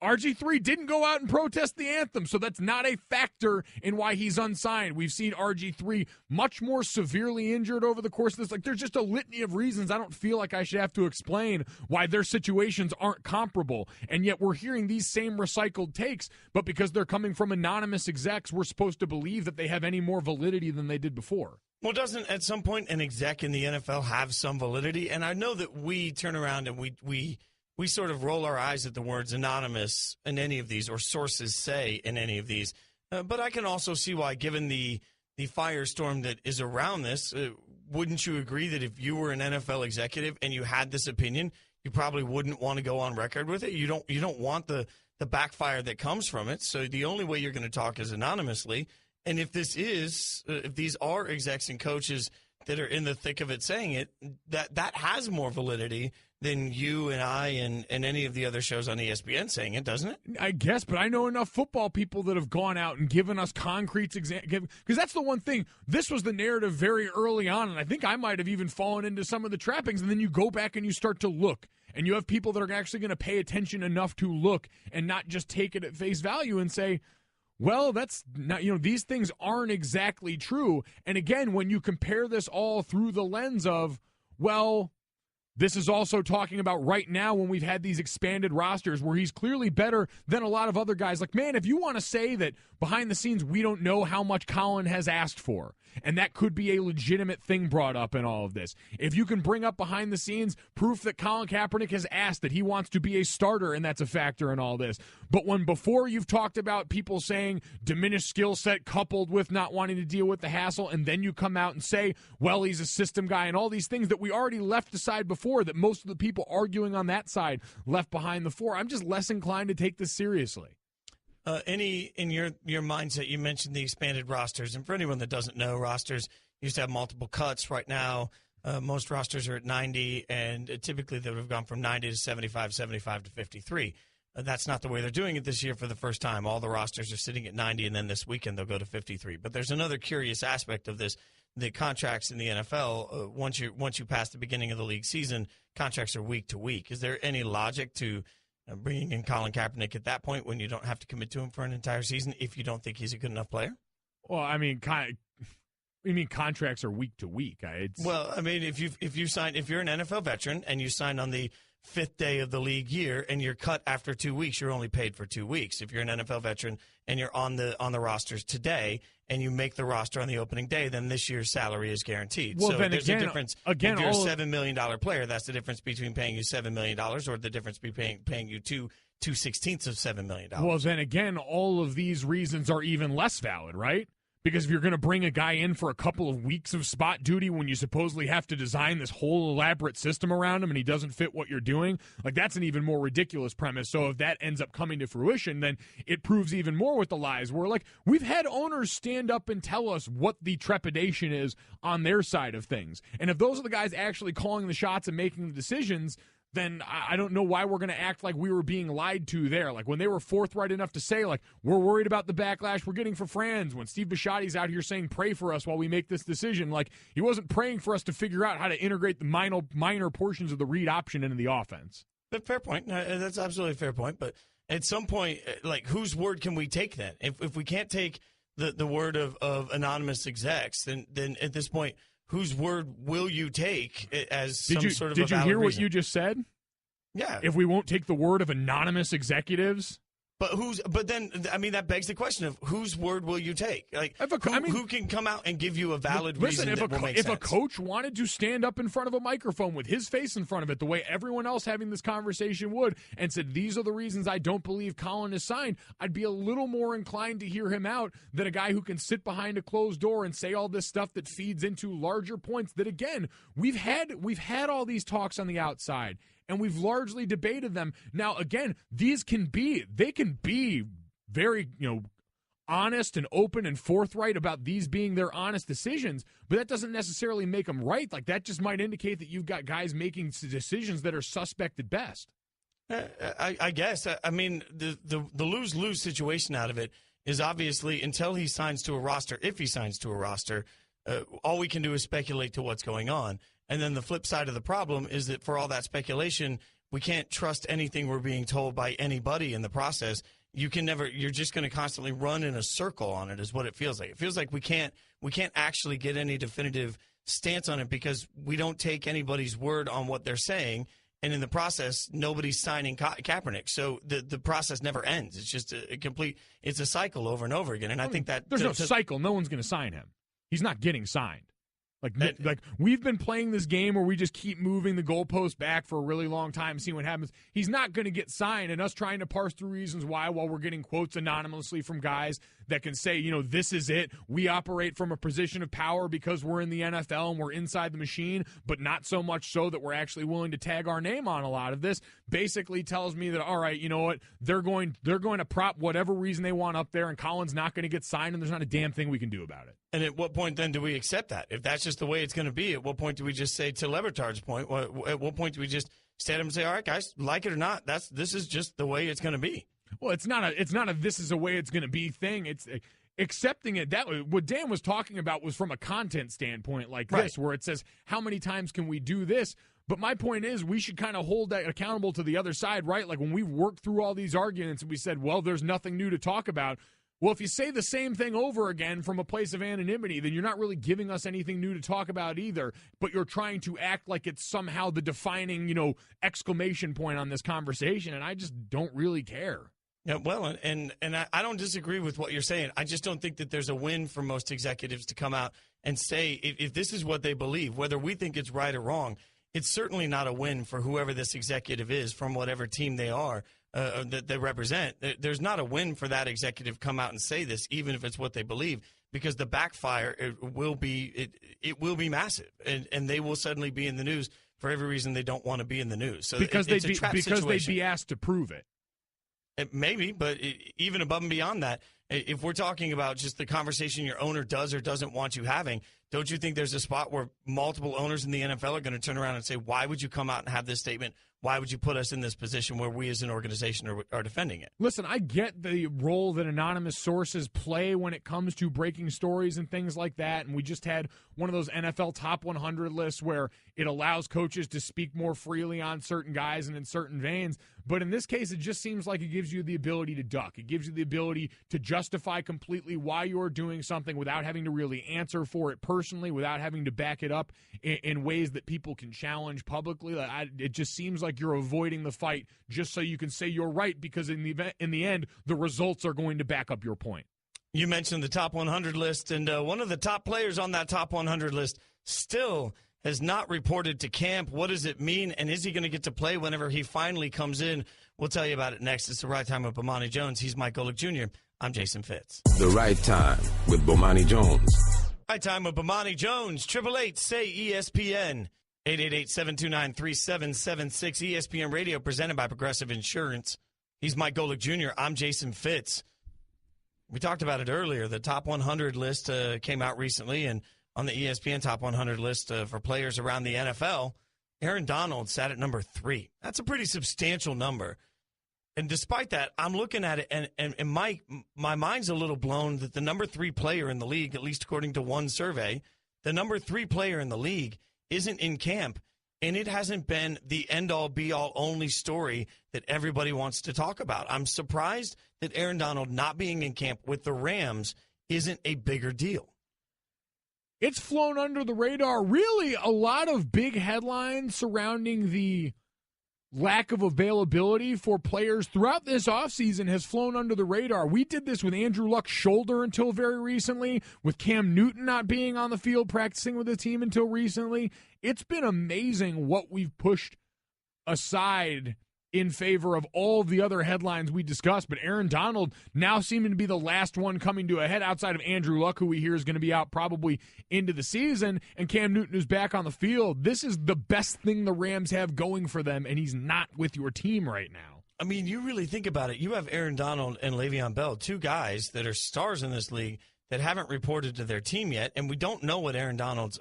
RG3 didn't go out and protest the anthem, so that's not a factor in why he's unsigned. We've seen RG3 much more severely injured over the course of this. Like, there's just a litany of reasons I don't feel like I should have to explain why their situations aren't comparable. And yet we're hearing these same recycled takes, but because they're coming from anonymous execs, we're supposed to believe that they have any more validity than they did before. Well, doesn't at some point an exec in the NFL have some validity? And I know that we turn around and we sort of roll our eyes at the words anonymous in any of these or sources say in any of these. But I can also see why, given the firestorm that is around this, wouldn't you agree that if you were an NFL executive and you had this opinion, you probably wouldn't want to go on record with it? You don't want the backfire that comes from it. So the only way you're going to talk is anonymously. And if these are execs and coaches that are in the thick of it saying it, that has more validity than you and I and any of the other shows on ESPN saying it, doesn't it? I guess, but I know enough football people that have gone out and given us concrete examples. Because that's the one thing. This was the narrative very early on, and I think I might have even fallen into some of the trappings. And then you go back and you start to look. And you have people that are actually going to pay attention enough to look and not just take it at face value and say, well, that's not, these things aren't exactly true. And again, when you compare this all through the lens of, well, this is also talking about right now when we've had these expanded rosters where he's clearly better than a lot of other guys. Like, man, if you want to say that behind the scenes we don't know how much Colin has asked for, and that could be a legitimate thing brought up in all of this. If you can bring up behind the scenes proof that Colin Kaepernick has asked that he wants to be a starter, and that's a factor in all this. But when before you've talked about people saying diminished skill set coupled with not wanting to deal with the hassle, and then you come out and say, well, he's a system guy, and all these things that we already left aside before, that most of the people arguing on that side left behind the fore, I'm just less inclined to take this seriously. In your mindset, you mentioned the expanded rosters, and for anyone that doesn't know, rosters used to have multiple cuts. Right now, most rosters are at 90, and typically they would have gone from 90 to 75, 75 to 53. That's not the way they're doing it this year for the first time. All the rosters are sitting at 90, and then this weekend they'll go to 53. But there's another curious aspect of this. The contracts in the NFL, once you pass the beginning of the league season, contracts are week to week. Is there any logic to bringing in Colin Kaepernick at that point when you don't have to commit to him for an entire season if you don't think he's a good enough player? Well, I mean, contracts are week to week. Well, I mean, if you're an NFL veteran and you sign on the 5th day of the league year and you're cut after 2 weeks, you're only paid for 2 weeks. If you're an NFL veteran and you're on the rosters today and you make the roster on the opening day, then this year's salary is guaranteed. Well, so then there's again, a difference. If you're a $7 million player, that's the difference between paying you $7 million or the difference between paying you 2/16 of $7 million. Well, then again, all of these reasons are even less valid, right? Because if you're going to bring a guy in for a couple of weeks of spot duty when you supposedly have to design this whole elaborate system around him and he doesn't fit what you're doing, like that's an even more ridiculous premise. So if that ends up coming to fruition, then it proves even more with the lies. Where like we've had owners stand up and tell us what the trepidation is on their side of things. And if those are the guys actually calling the shots and making the decisions, then I don't know why we're going to act like we were being lied to there. Like when they were forthright enough to say, like, we're worried about the backlash we're getting for fans. When Steve Bisciotti's out here saying, pray for us while we make this decision. Like, he wasn't praying for us to figure out how to integrate the minor portions of the read option into the offense. Fair point. That's absolutely a fair point. But at some point, like, whose word can we take then? If we can't take the word of anonymous execs, then at this point, whose word will you take as sort of a valid Did you hear what reason? you just said? Yeah. If we won't take the word of anonymous executives? But then, I mean, that begs the question of whose word will you take? Like, who can come out and give you a valid reason that will make sense? If a coach wanted to stand up in front of a microphone with his face in front of it, the way everyone else having this conversation would, and said, these are the reasons I don't believe Colin is signed, I'd be a little more inclined to hear him out than a guy who can sit behind a closed door and say all this stuff that feeds into larger points that, again, we've had all these talks on the outside. And we've largely debated them. Now, again, they can be very, honest and open and forthright about these being their honest decisions, but that doesn't necessarily make them right. Like, that just might indicate that you've got guys making decisions that are suspect at best. I guess. I mean, the lose-lose situation out of it is obviously until he signs to a roster, if he signs to a roster, all we can do is speculate to what's going on. And then the flip side of the problem is that for all that speculation, we can't trust anything we're being told by anybody in the process. You're just going to constantly run in a circle on it is what it feels like. It feels like we can't actually get any definitive stance on it because we don't take anybody's word on what they're saying. And in the process, nobody's signing Kaepernick. So the process never ends. It's just it's a cycle over and over again. And I think that there's no cycle. No one's going to sign him. He's not getting signed. Like we've been playing this game where we just keep moving the goalpost back for a really long time, seeing what happens. He's not going to get signed, and us trying to parse through reasons why while we're getting quotes anonymously from guys that can say, this is it. We operate from a position of power because we're in the NFL and we're inside the machine, but not so much so that we're actually willing to tag our name on a lot of this. Basically tells me that, all right, you know what? They're going to prop whatever reason they want up there, and Colin's not going to get signed, and there's not a damn thing we can do about it. And at what point then do we accept that? If that's just the way it's going to be, at what point do we just say, to Lebertard's point, at what point do we just stand up and say, all right, guys, like it or not, this is just the way it's going to be? Well, it's not a this is the way it's going to be thing. It's accepting it that way. What Dan was talking about was from a content standpoint like this, where it says, how many times can we do this? But my point is we should kind of hold that accountable to the other side, right? Like when we've worked through all these arguments and we said, well, there's nothing new to talk about. Well, if you say the same thing over again from a place of anonymity, then you're not really giving us anything new to talk about either, but you're trying to act like it's somehow the defining, exclamation point on this conversation, and I just don't really care. Yeah, well, and I don't disagree with what you're saying. I just don't think that there's a win for most executives to come out and say, if this is what they believe, whether we think it's right or wrong, it's certainly not a win for whoever this executive is from whatever team they are. That they represent. There's not a win for that executive come out and say this, even if it's what they believe, because the backfire it will be massive, and they will suddenly be in the news for every reason they don't want to be in the news. So because they'd be asked to prove it. Maybe, but even above and beyond that, if we're talking about just the conversation your owner does or doesn't want you having, don't you think there's a spot where multiple owners in the NFL are going to turn around and say, why would you come out and have this statement? Why would you put us in this position where we as an organization are defending it? Listen, I get the role that anonymous sources play when it comes to breaking stories and things like that, and we just had one of those NFL top 100 lists where it allows coaches to speak more freely on certain guys and in certain veins. But in this case, it just seems like it gives you the ability to duck. It gives you the ability to justify completely why you're doing something without having to really answer for it personally, without having to back it up in ways that people can challenge publicly. It just seems like you're avoiding the fight just so you can say you're right, because in the end, the results are going to back up your point. You mentioned the top 100 list, and one of the top players on that top 100 list still has not reported to camp. What does it mean, and is he going to get to play whenever he finally comes in? We'll tell you about it next. It's The Right Time with Bomani Jones. He's Mike Golic Jr. I'm Jason Fitz. The Right Time with Bomani Jones. Right Time with Bomani Jones. 888-SAY-ESPN. 888-729-3776. ESPN Radio, presented by Progressive Insurance. He's Mike Golic Jr. I'm Jason Fitz. We talked about it earlier. The top 100 list came out recently, and on the ESPN top 100 list for players around the NFL, Aaron Donald sat at number 3. That's a pretty substantial number. And despite that, I'm looking at it, and my mind's a little blown that the number 3 player in the league, at least according to one survey, the number 3 player in the league isn't in camp, and it hasn't been the end-all, be-all, only story that everybody wants to talk about. I'm surprised that Aaron Donald not being in camp with the Rams isn't a bigger deal. It's flown under the radar. Really, a lot of big headlines surrounding the lack of availability for players throughout this offseason has flown under the radar. We did this with Andrew Luck's shoulder until very recently, with Cam Newton not being on the field practicing with the team until recently. It's been amazing what we've pushed aside in favor of all the other headlines we discussed, but Aaron Donald now seeming to be the last one coming to a head outside of Andrew Luck, who we hear is going to be out probably into the season, and Cam Newton, who's back on the field. This is the best thing the Rams have going for them, and he's not with your team right now. I mean, you really think about it. You have Aaron Donald and Le'Veon Bell, 2 guys that are stars in this league that haven't reported to their team yet, and we don't know what Aaron Donald's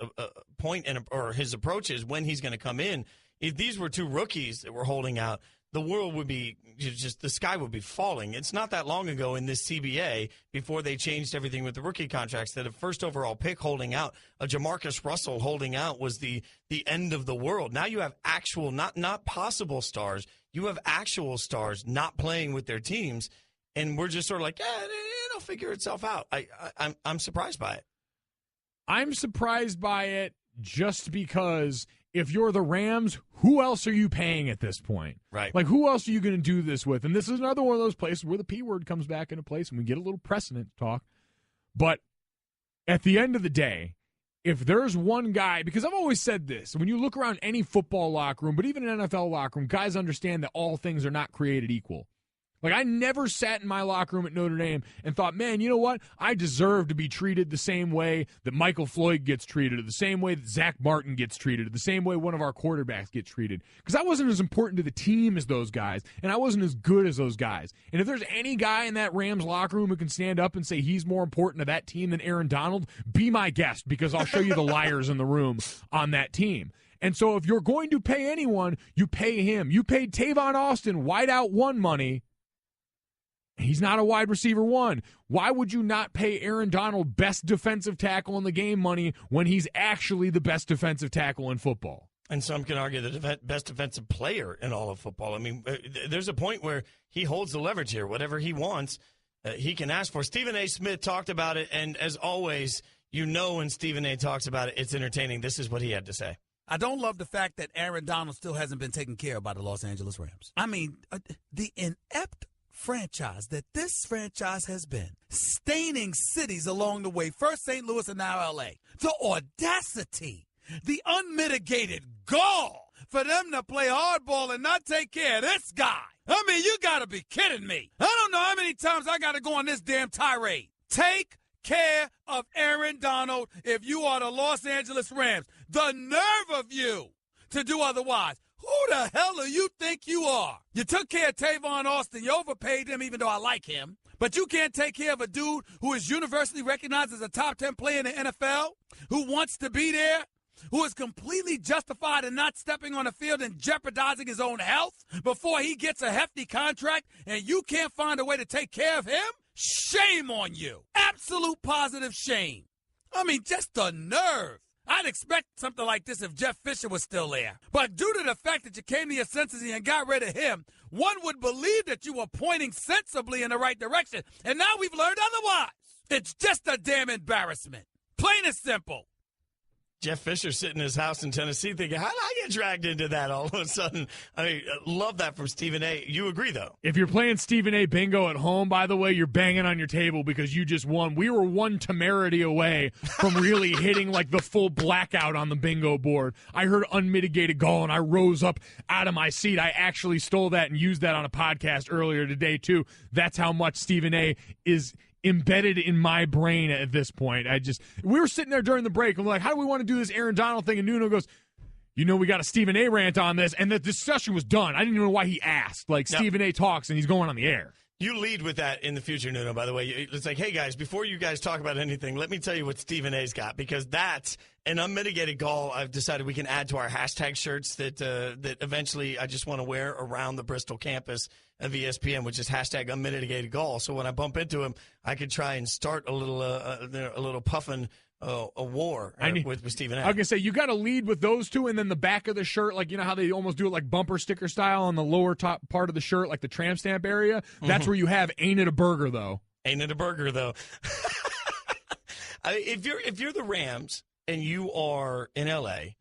point or his approach is when he's going to come in. If these were 2 rookies that were holding out, the world would be just, the sky would be falling. It's not that long ago in this CBA, before they changed everything with the rookie contracts, that a first overall pick holding out, a Jamarcus Russell holding out, was the end of the world. Now you have actual, not possible stars. You have actual stars not playing with their teams, and we're just sort of like, it'll figure itself out. I'm surprised by it. I'm surprised by it just because if you're the Rams, who else are you paying at this point? Right. Like, who else are you going to do this with? And this is another one of those places where the P word comes back into place and we get a little precedent talk. But at the end of the day, if there's one guy, because I've always said this, when you look around any football locker room, but even an NFL locker room, guys understand that all things are not created equal. Like, I never sat in my locker room at Notre Dame and thought, man, you know what? I deserve to be treated the same way that Michael Floyd gets treated, or the same way that Zach Martin gets treated, or the same way one of our quarterbacks gets treated. Because I wasn't as important to the team as those guys, and I wasn't as good as those guys. And if there's any guy in that Rams locker room who can stand up and say he's more important to that team than Aaron Donald, be my guest, because I'll show you the liars in the room on that team. And so if you're going to pay anyone, you pay him. You paid Tavon Austin wideout one money. He's not a wide receiver one. Why would you not pay Aaron Donald best defensive tackle in the game money when he's actually the best defensive tackle in football? And some can argue the best defensive player in all of football. I mean, there's a point where he holds the leverage here. Whatever he wants, he can ask for. Stephen A. Smith talked about it, and as always, you know when Stephen A. talks about it, it's entertaining. This is what he had to say. I don't love the fact that Aaron Donald still hasn't been taken care of by the Los Angeles Rams. I mean, the inept franchise that this franchise has been, staining cities along the way, first St. Louis and now L.A., the audacity, the unmitigated gall for them to play hardball and not take care of this guy. I mean, you got to be kidding me. I don't know how many times I got to go on this damn tirade. Take care of Aaron Donald if you are the Los Angeles Rams. The nerve of you to do otherwise. Who the hell do you think you are? You took care of Tavon Austin. You overpaid him, even though I like him. But you can't take care of a dude who is universally recognized as a top 10 player in the NFL, who wants to be there, who is completely justified in not stepping on the field and jeopardizing his own health before he gets a hefty contract, and you can't find a way to take care of him? Shame on you. Absolute positive shame. I mean, just the nerve. I'd expect something like this if Jeff Fisher was still there. But due to the fact that you came to your senses and got rid of him, one would believe that you were pointing sensibly in the right direction. And now we've learned otherwise. It's just a damn embarrassment. Plain and simple. Jeff Fisher sitting in his house in Tennessee thinking, how did I get dragged into that all of a sudden? I mean, love that from Stephen A. You agree, though? If you're playing Stephen A. bingo at home, by the way, you're banging on your table because you just won. We were one temerity away from really hitting like the full blackout on the bingo board. I heard unmitigated gall, and I rose up out of my seat. I actually stole that and used that on a podcast earlier today, too. That's how much Stephen A. is embedded in my brain at this point. We were sitting there during the break, and we're like, how do we want to do this Aaron Donald thing? And Nuno goes, you know, we got a Stephen A. rant on this, and the discussion was done. I didn't even know why he asked. Like, no. Stephen A. talks, and he's going on the air. You lead with that in the future, Nuno, by the way. It's like, hey, guys, before you guys talk about anything, let me tell you what Stephen A.'s got, because that's an unmitigated gall I've decided we can add to our hashtag shirts that eventually I just want to wear around the Bristol campus of ESPN, which is hashtag unmitigated gall. So when I bump into him, I could try and start a little puffin a war with Stephen A. I was going to say, you got to lead with those two, and then the back of the shirt, like, you know how they almost do it like bumper sticker style on the lower top part of the shirt, like the tramp stamp area? That's where you have, ain't it a burger, though? Ain't it a burger, though? If you're the Rams and you are in L.A.,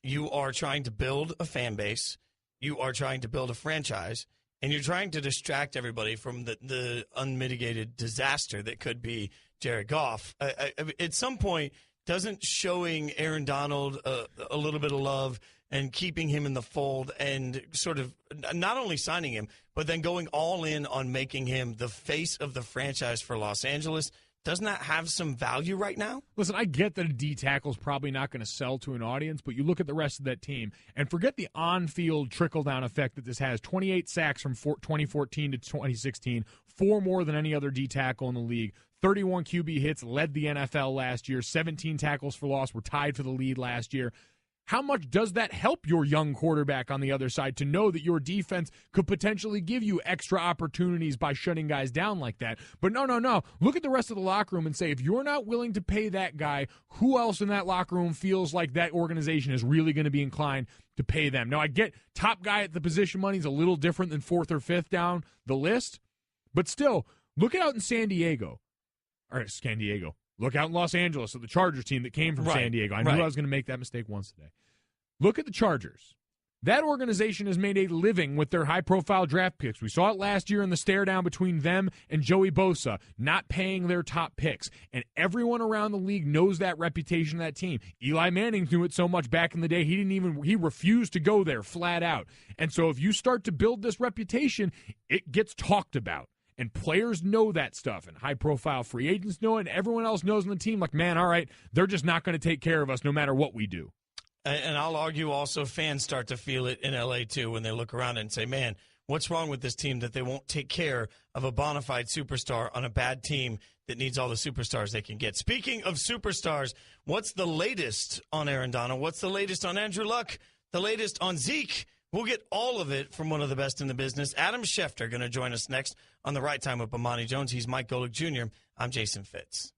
you are trying to build a fan base, you are trying to build a franchise, and you're trying to distract everybody from the unmitigated disaster that could be Jared Goff. At some point, doesn't showing Aaron Donald a little bit of love and keeping him in the fold and sort of not only signing him, but then going all in on making him the face of the franchise for Los Angeles, doesn't that have some value right now? Listen, I get that a D tackle is probably not going to sell to an audience, but you look at the rest of that team and forget the on-field trickle-down effect that this has. 28 sacks from 2014 to 2016, 4 more than any other D tackle in the league. 31 QB hits, led the NFL last year. 17 tackles for loss, were tied for the lead last year. How much does that help your young quarterback on the other side to know that your defense could potentially give you extra opportunities by shutting guys down like that? But no. Look at the rest of the locker room and say, if you're not willing to pay that guy, who else in that locker room feels like that organization is really going to be inclined to pay them? Now, I get top guy at the position money is a little different than 4th or 5th down the list, but still, look out in San Diego. Look out in Los Angeles at the Chargers team that came from San Diego. I knew I was going to make that mistake once today. Look at the Chargers. That organization has made a living with their high-profile draft picks. We saw it last year in the stare-down between them and Joey Bosa, not paying their top picks. And everyone around the league knows that reputation of that team. Eli Manning knew it so much back in the day, he refused to go there flat out. And so if you start to build this reputation, it gets talked about. And players know that stuff, and high-profile free agents know it, and everyone else knows on the team, like, man, all right, they're just not going to take care of us no matter what we do. And I'll argue also fans start to feel it in L.A. too when they look around and say, man, what's wrong with this team that they won't take care of a bona fide superstar on a bad team that needs all the superstars they can get? Speaking of superstars, what's the latest on Aaron Donald? What's the latest on Andrew Luck? The latest on Zeke? We'll get all of it from one of the best in the business. Adam Schefter going to join us next on The Right Time with Bomani Jones. He's Mike Golic Jr. I'm Jason Fitz.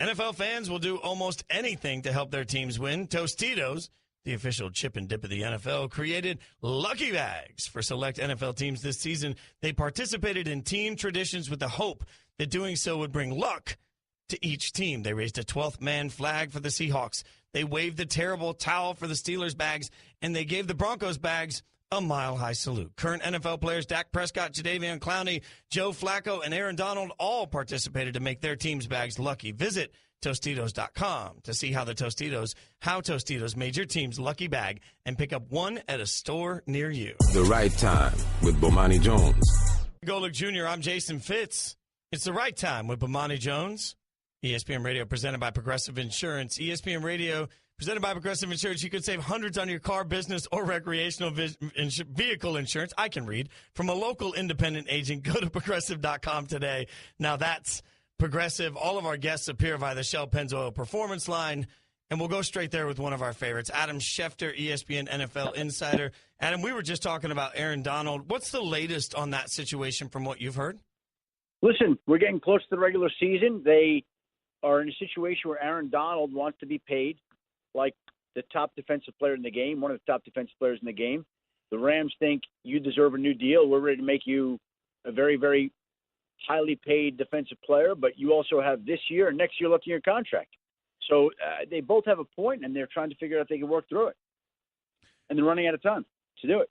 NFL fans will do almost anything to help their teams win. Tostitos, the official chip and dip of the NFL, created lucky bags for select NFL teams this season. They participated in team traditions with the hope that doing so would bring luck to each team. They raised a 12th man flag for the Seahawks. They waved the terrible towel for the Steelers bags, and they gave the Broncos bags a mile-high salute. Current NFL players Dak Prescott, Jadeveon Clowney, Joe Flacco, and Aaron Donald all participated to make their team's bags lucky. Visit Tostitos.com to see how Tostitos made your team's lucky bag, and pick up one at a store near you. The Right Time with Bomani Jones. Golic Jr., I'm Jason Fitz. It's The Right Time with Bomani Jones. ESPN Radio presented by Progressive Insurance. ESPN Radio presented by Progressive Insurance. You could save hundreds on your car, business, or recreational vehicle insurance. I can read. From a local independent agent, go to Progressive.com today. Now that's Progressive. All of our guests appear via the Shell Pennzoil Performance Line, and we'll go straight there with one of our favorites, Adam Schefter, ESPN NFL Insider. Adam, we were just talking about Aaron Donald. What's the latest on that situation from what you've heard? Listen, we're getting close to the regular season. They are in a situation where Aaron Donald wants to be paid like the top defensive player in the game, one of the top defensive players in the game. The Rams think you deserve a new deal. We're ready to make you a very, very highly paid defensive player, but you also have this year and next year left in your contract. So they both have a point, and they're trying to figure out if they can work through it. And they're running out of time to do it.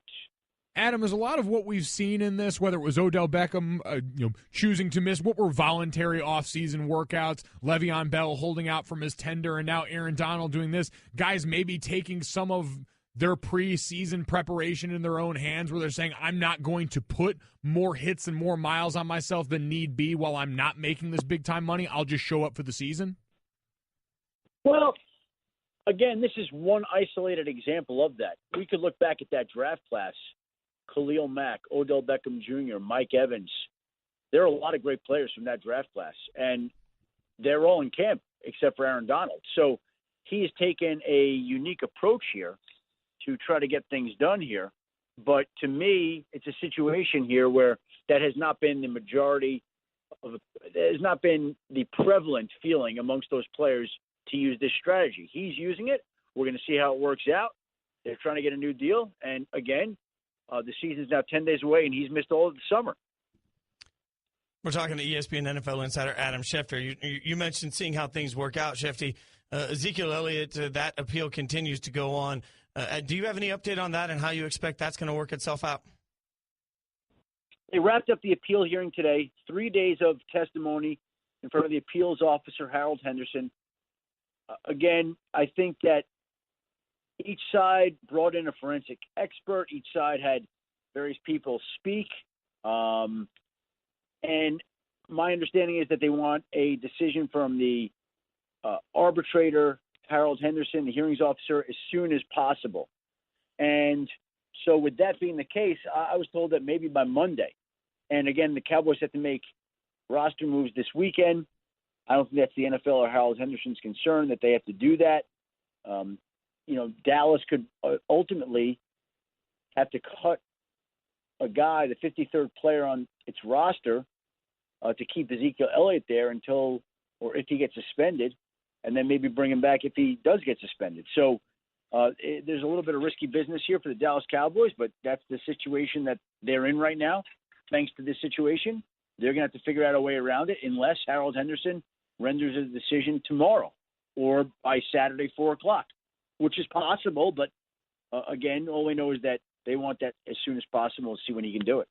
Adam, there's a lot of what we've seen in this, whether it was Odell Beckham choosing to miss what were voluntary offseason workouts, Le'Veon Bell holding out from his tender, and now Aaron Donald doing this. Guys maybe taking some of their preseason preparation in their own hands, where they're saying, I'm not going to put more hits and more miles on myself than need be while I'm not making this big-time money. I'll just show up for the season. Well, again, this is one isolated example of that. We could look back at that draft class. Khalil Mack, Odell Beckham Jr., Mike Evans. There are a lot of great players from that draft class, and they're all in camp except for Aaron Donald. So he has taken a unique approach here to try to get things done here. But to me, it's a situation here where that has not been the majority of – has not been the prevalent feeling amongst those players to use this strategy. He's using it. We're going to see how it works out. They're trying to get a new deal. And, again, the season's now 10 days away, and he's missed all of the summer. We're talking to ESPN NFL Insider Adam Schefter. You mentioned seeing how things work out, Schefty. Ezekiel Elliott, that appeal continues to go on. Do you have any update on that and how you expect that's going to work itself out? They wrapped up the appeal hearing today, 3 days of testimony in front of the appeals officer, Harold Henderson. Again, I think that each side brought in a forensic expert. Each side had various people speak. And my understanding is that they want a decision from the arbitrator, Harold Henderson, the hearings officer, as soon as possible. And so with that being the case, I was told that maybe by Monday. And again, the Cowboys have to make roster moves this weekend. I don't think that's the NFL or Harold Henderson's concern that they have to do that. Dallas could ultimately have to cut a guy, the 53rd player on its roster, to keep Ezekiel Elliott there until, or if he gets suspended, and then maybe bring him back if he does get suspended. So there's a little bit of risky business here for the Dallas Cowboys, but that's the situation that they're in right now. Thanks to this situation, they're going to have to figure out a way around it unless Harold Henderson renders a decision tomorrow or by Saturday, 4 o'clock. which is possible. But, again, all we know is that they want that as soon as possible and see when he can do it.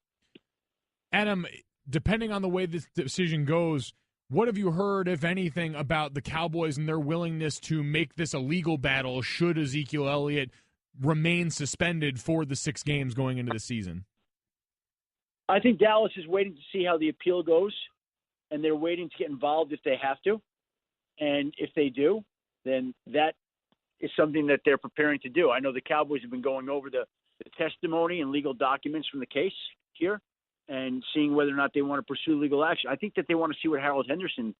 Adam, depending on the way this decision goes, what have you heard, if anything, about the Cowboys and their willingness to make this a legal battle should Ezekiel Elliott remain suspended for the 6 games going into the season? I think Dallas is waiting to see how the appeal goes, and they're waiting to get involved if they have to. And if they do, then that is something that they're preparing to do. I know the Cowboys have been going over the testimony and legal documents from the case here and seeing whether or not they want to pursue legal action. I think that they want to see what Harold Henderson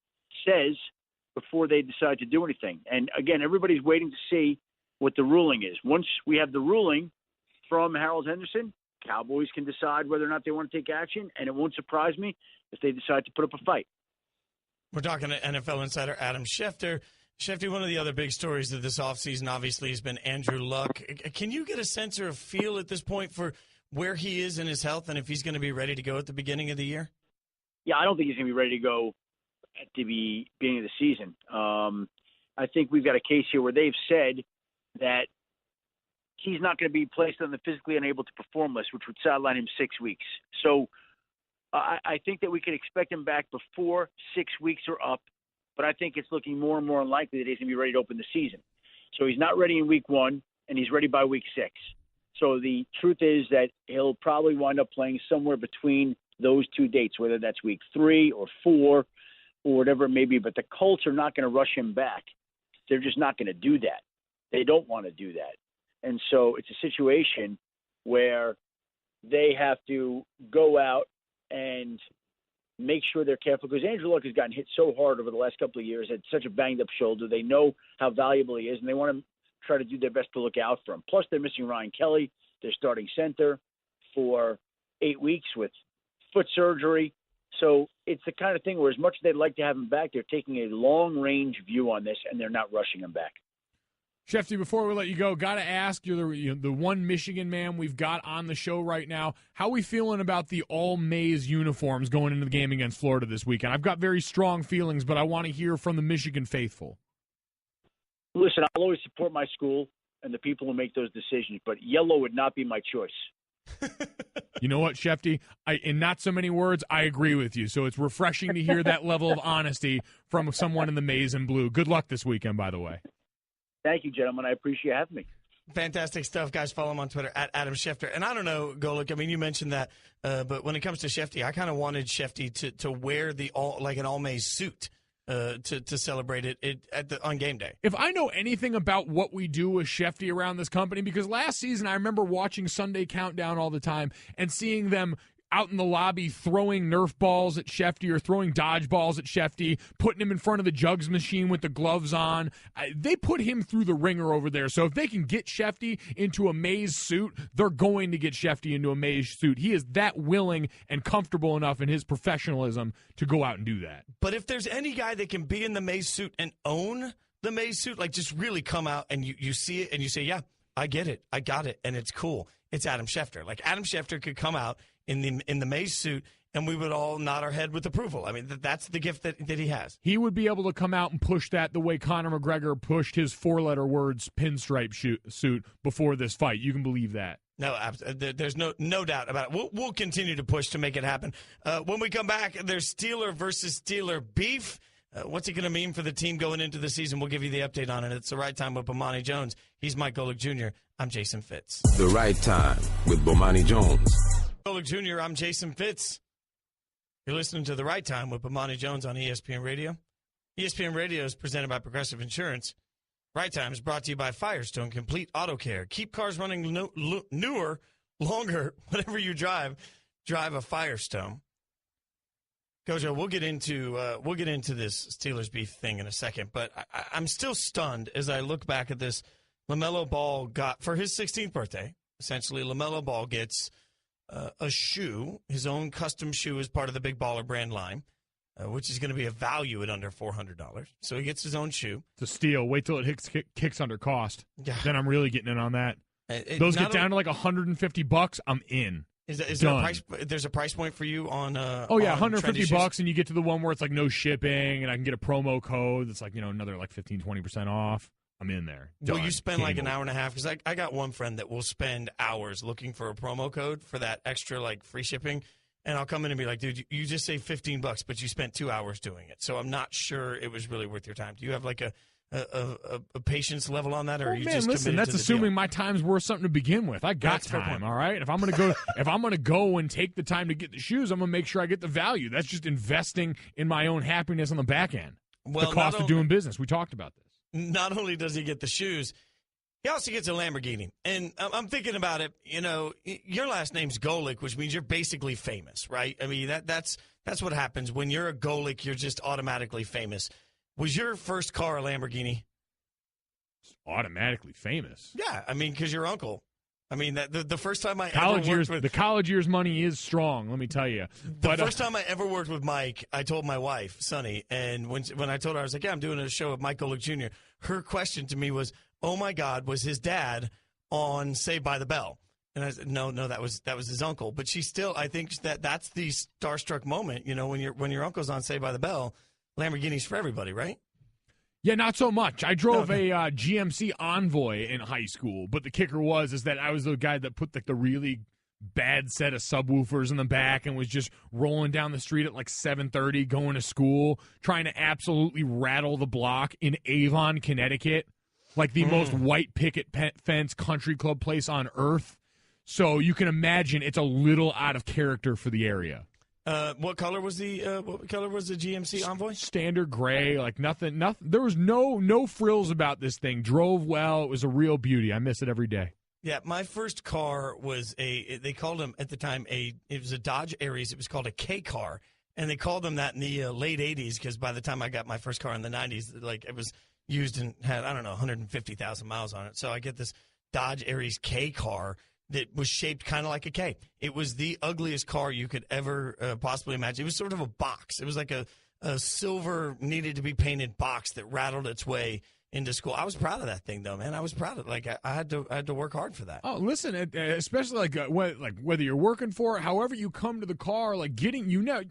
says before they decide to do anything. And, again, everybody's waiting to see what the ruling is. Once we have the ruling from Harold Henderson, Cowboys can decide whether or not they want to take action, and it won't surprise me if they decide to put up a fight. We're talking to NFL insider Adam Schefter. Schefter, one of the other big stories of this offseason obviously has been Andrew Luck. Can you get a sense or a feel at this point for where he is in his health and if he's going to be ready to go at the beginning of the year? Yeah, I don't think he's going to be ready to go at the beginning of the season. I think we've got a case here where they've said that he's not going to be placed on the physically unable to perform list, which would sideline him 6 weeks. So I think that we could expect him back before 6 weeks are up, but I think it's looking more and more unlikely that he's going to be ready to open the season. So he's not ready in week 1, and he's ready by week 6. So the truth is that he'll probably wind up playing somewhere between those 2 dates, whether that's week 3 or 4 or whatever it may be. But the Colts are not going to rush him back. They're just not going to do that. They don't want to do that. And so it's a situation where they have to go out and make sure they're careful, because Andrew Luck has gotten hit so hard over the last couple of years, had such a banged-up shoulder. They know how valuable he is, and they want to try to do their best to look out for him. Plus, they're missing Ryan Kelly, their starting center, for 8 weeks with foot surgery. So it's the kind of thing where as much as they'd like to have him back, they're taking a long-range view on this, and they're not rushing him back. Shefty, before we let you go, got to ask, you're the one Michigan man we've got on the show right now. How are we feeling about the all-maize uniforms going into the game against Florida this weekend? I've got very strong feelings, but I want to hear from the Michigan faithful. Listen, I'll always support my school and the people who make those decisions, but yellow would not be my choice. You know what, Shefty? In not so many words, I agree with you. So it's refreshing to hear that level of honesty from someone in the maize and blue. Good luck this weekend, by the way. Thank you, gentlemen. I appreciate having me. Fantastic stuff, guys. Follow him on Twitter at Adam Schefter. And I don't know, Golic, I mean, you mentioned that, but when it comes to Shefty, I kind of wanted Shefty to wear an all-maize suit to celebrate it on game day. If I know anything about what we do with Shefty around this company, because last season I remember watching Sunday Countdown all the time and seeing them out in the lobby throwing Nerf balls at Shefty or throwing dodgeballs at Shefty, putting him in front of the jugs machine with the gloves on. They put him through the ringer over there. So if they can get Shefty into a maize suit, they're going to get Shefty into a maize suit. He is that willing and comfortable enough in his professionalism to go out and do that. But if there's any guy that can be in the maize suit and own the maize suit, like just really come out and you see it and you say, yeah, I get it, I got it, and it's cool, it's Adam Schefter. Like Adam Schefter could come out in the maize suit, and we would all nod our head with approval. I mean, that's the gift that he has. He would be able to come out and push that the way Conor McGregor pushed his 4-letter words pinstripe suit before this fight. You can believe that. No, there's no doubt about it. We'll continue to push to make it happen. When we come back, there's Steeler versus Steeler beef. What's it going to mean for the team going into the season? We'll give you the update on it. It's The Right Time with Bomani Jones. He's Mike Golic Jr. I'm Jason Fitz. The Right Time with Bomani Jones. Golic Jr., I'm Jason Fitz. You're listening to The Right Time with Bomani Jones on ESPN Radio. ESPN Radio is presented by Progressive Insurance. Right Time is brought to you by Firestone Complete Auto Care. Keep cars running newer, longer, whatever you drive a Firestone. Gojo, we'll get into this Steelers beef thing in a second, but I'm still stunned as I look back at this. LaMelo Ball got, for his 16th birthday, essentially LaMelo Ball gets a shoe, his own custom shoe as part of the Big Baller brand line, which is going to be a value at under $400. So he gets his own shoe. It's a steal. Wait till it kicks under cost. Yeah. Then I'm really getting in on that. Those get down to like $150. I'm in. Is there a price? There's a price point for you on? $150, and you get to the one where it's like no shipping, and I can get a promo code that's like another like 15-20% off. I'm in there. Will Done. you spend Game like an over. hour and a half? Because I got one friend that will spend hours looking for a promo code for that extra like free shipping. And I'll come in and be like, dude, you just saved $15, but you spent 2 hours doing it. So I'm not sure it was really worth your time. Do you have like a patience level on that, or are you just listen, committed that's to the assuming deal? my time's worth something to begin with. I got That's a fair time, point. all right? If I'm gonna go and take the time to get the shoes, I'm gonna make sure I get the value. That's just investing in my own happiness on the back end. Well, the cost not of doing business. We talked about this. Not only does he get the shoes, he also gets a Lamborghini. And I'm thinking about it, your last name's Golic, which means you're basically famous, right? I mean, that's what happens. When you're a Golic, you're just automatically famous. Was your first car a Lamborghini? Automatically famous. Yeah, I mean, because your uncle. I mean, the first time I College ever years, worked with... the college years money is strong, let me tell you. The first time I ever worked with Mike, I told my wife, Sunny, and when I told her, I was like, yeah, I'm doing a show with Mike Golic Jr., her question to me was, oh, my God, was his dad on Saved by the Bell? And I said, no, that was his uncle. But she still, I think that's the starstruck moment, when your uncle's on Saved by the Bell, Lamborghinis for everybody, right? Yeah, not so much. I drove a GMC Envoy in high school, but the kicker is that I was the guy that put the really bad set of subwoofers in the back and was just rolling down the street at like 7:30 going to school, trying to absolutely rattle the block in Avon, Connecticut, like the most white picket fence country club place on earth. So you can imagine it's a little out of character for the area. What color was the GMC Envoy? Standard gray, like nothing. There was no frills about this thing. Drove well. It was a real beauty. I miss it every day. Yeah, my first car was they called them at the time it was a Dodge Aries. It was called a K car, and they called them that in the late 80s because by the time I got my first car in the 90s, like it was used and had, 150,000 miles on it. So I get this Dodge Aries K car that was shaped kind of like a K. It was the ugliest car you could ever possibly imagine. It was sort of a box. It was like a silver needed to be painted box that rattled its way into school. I was proud of that thing, though, man. I was proud of it. Like I had to work hard for that. Oh, listen, especially whether you're working for it, however you come to the car, like you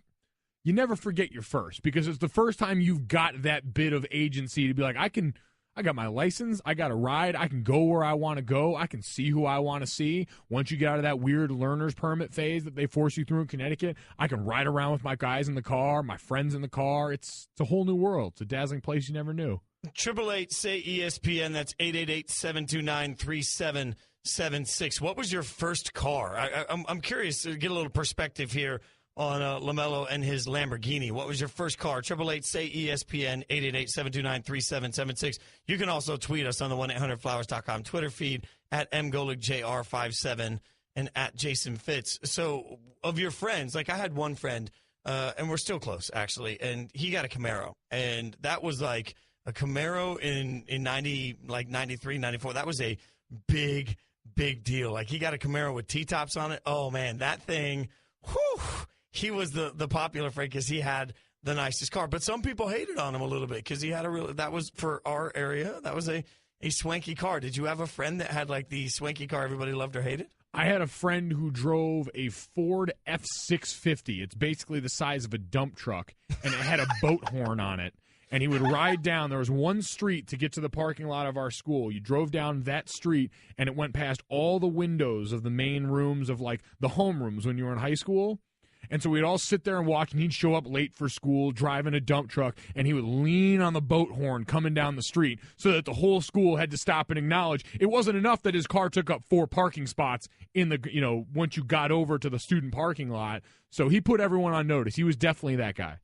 never forget your first, because it's the first time you've got that bit of agency to be like, I got my license, I got a ride, I can go where I want to go, I can see who I want to see. Once you get out of that weird learner's permit phase that they force you through in Connecticut, I can ride around with my guys in the car, my friends in the car. It's a whole new world. It's a dazzling place you never knew. 888 say ESPN. That's 888-729-3776. What was your first car? I'm curious to get a little perspective here on LaMelo and his Lamborghini. What was your first car? 888 say ESPN. 888-729-3776. You can also tweet us on the 1-800-Flowers.com Twitter feed at mgolicjr57 and at Jason Fitz. So of your friends, like I had one friend, and we're still close actually, and he got a Camaro, and that was like a Camaro in 93, 94. That was a big deal. Like he got a Camaro with T-tops on it. Oh man, that thing, whew. He was the popular friend because he had the nicest car. But some people hated on him a little bit because he had that was for our area. That was a swanky car. Did you have a friend that had like the swanky car everybody loved or hated? I had a friend who drove a Ford F650. It's basically the size of a dump truck, and it had a boat horn on it. And he would ride down. There was one street to get to the parking lot of our school. You drove down that street, and it went past all the windows of the main rooms of like the homerooms when you were in high school. And so we'd all sit there and watch, and he'd show up late for school driving a dump truck, and he would lean on the boat horn coming down the street so that the whole school had to stop and acknowledge. It wasn't enough that his car took up 4 parking spots in the, once you got over to the student parking lot. So he put everyone on notice. He was definitely that guy.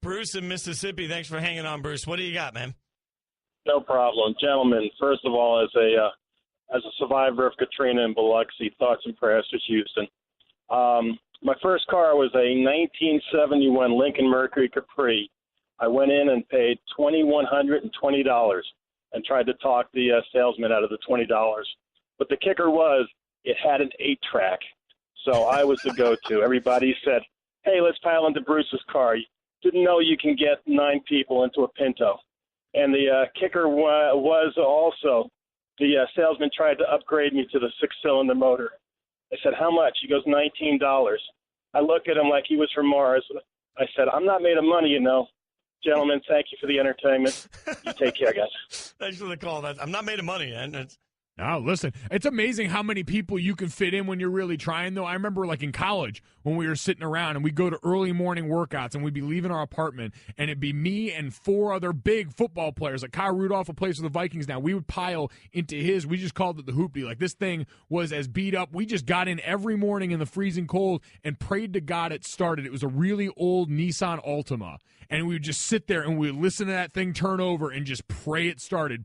Bruce in Mississippi, thanks for hanging on, Bruce. What do you got, man? No problem. Gentlemen, first of all, as a survivor of Katrina and Biloxi, thoughts and prayers to Houston. My first car was a 1971 Lincoln Mercury Capri. I went in and paid $2,120 and tried to talk the salesman out of the $20. But the kicker was it had an 8-track, so I was the go-to. Everybody said, hey, let's pile into Bruce's car. Didn't know you can get 9 people into a Pinto. And the kicker was also the salesman tried to upgrade me to the 6-cylinder motor. I said, how much? He goes, $19. I look at him like he was from Mars. I said, I'm not made of money, Gentlemen, thank you for the entertainment. You take care, guys. Thanks for the call. I'm not made of money, man. No, listen, it's amazing how many people you can fit in when you're really trying, though. I remember, like, in college when we were sitting around and we'd go to early morning workouts and we'd be leaving our apartment and it'd be me and 4 other big football players, like Kyle Rudolph, who plays for the Vikings now. We would pile into his. We just called it the hoopty. Like, this thing was as beat up. We just got in every morning in the freezing cold and prayed to God it started. It was a really old Nissan Altima. And we would just sit there and we would listen to that thing turn over and just pray it started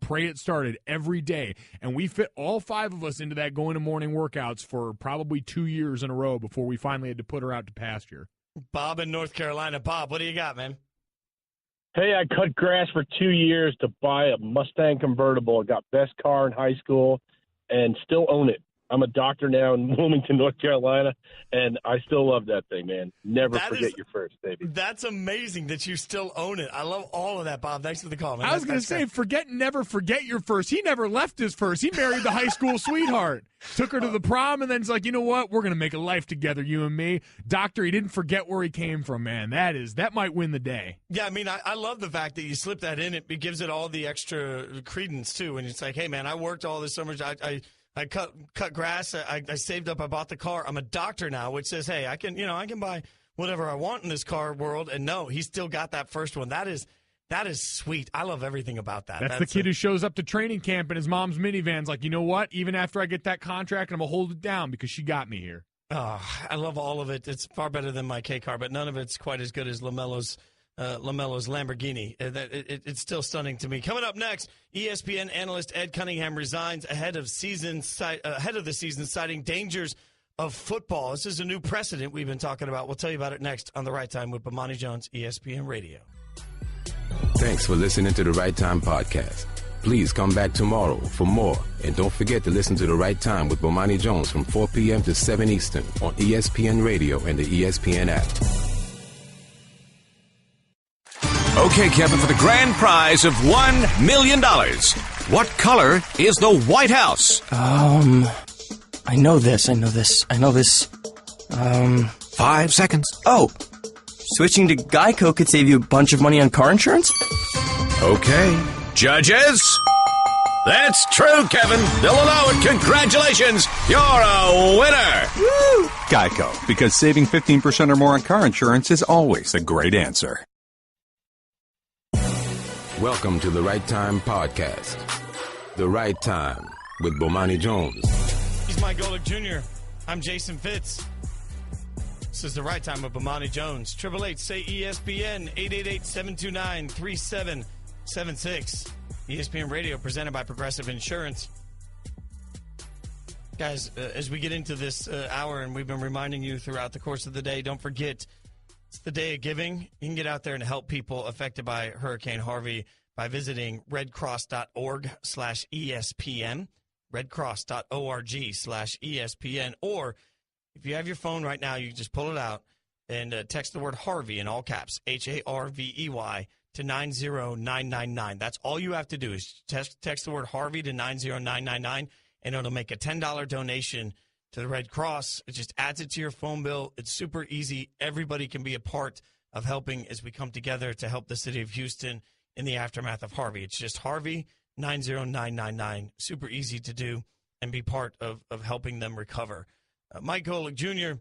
every day. And we fit all 5 of us into that going to morning workouts for probably 2 years in a row before we finally had to put her out to pasture. Bob in North Carolina. Bob, what do you got, man? Hey, I cut grass for 2 years to buy a Mustang convertible. I got best car in high school and still own it. I'm a doctor now in Wilmington, North Carolina, and I still love that thing, man. Never forget your first, baby. That's amazing that you still own it. I love all of that, Bob. Thanks for the call, man. I was going to say, never forget your first. He never left his first. He married the high school sweetheart. Took her to the prom, and then it's like, you know what? We're going to make a life together, you and me. Doctor, he didn't forget where he came from, man. That might win the day. Yeah, I mean, I love the fact that you slip that in. It gives it all the extra credence, too. And it's like, hey, man, I worked all this summer. I cut grass. I saved up. I bought the car. I'm a doctor now, which says, hey, I can buy whatever I want in this car world. And no, he still got that first one. That is sweet. I love everything about that. That's the kid who shows up to training camp in his mom's minivan's like, you know what? Even after I get that contract, I'm going to hold it down because she got me here. Oh, I love all of it. It's far better than my K car, but none of it's quite as good as LaMelo's Lamborghini. It's still stunning to me. Coming up next, ESPN analyst Ed Cunningham resigns ahead of the season, citing dangers of football. This is a new precedent we've been talking about. We'll tell you about it next on The Right Time with Bomani Jones, ESPN Radio. Thanks for listening to The Right Time podcast. Please come back tomorrow for more. And don't forget to listen to The Right Time with Bomani Jones from 4 p.m. to 7 Eastern on ESPN Radio and the ESPN app. Okay, Kevin, for the grand prize of $1 million, what color is the White House? I know this. 5 seconds. Oh, switching to Geico could save you a bunch of money on car insurance? Okay. Judges? That's true, Kevin. They'll allow it. Congratulations. You're a winner. Woo! Geico, because saving 15% or more on car insurance is always a great answer. Welcome to The Right Time podcast. The Right Time with Bomani Jones. He's Mike Golic Jr. I'm Jason Fitz. This is The Right Time with Bomani Jones. 888-SAY-ESPN, 888-729-3776. ESPN Radio, presented by Progressive Insurance. Guys, as we get into this hour, and we've been reminding you throughout the course of the day, don't forget, it's the day of giving. You can get out there and help people affected by Hurricane Harvey by visiting redcross.org/ESPN, redcross.org/ESPN, or if you have your phone right now, you can just pull it out and text the word Harvey in all caps, HARVEY, to 90999. That's all you have to do is text the word Harvey to 90999, and it'll make a $10 donation to the Red Cross. It just adds it to your phone bill. It's super easy. Everybody can be a part of helping as we come together to help the city of Houston in the aftermath of Harvey. It's just Harvey 90999. Super easy to do and be part of helping them recover. Mike Golic Jr.,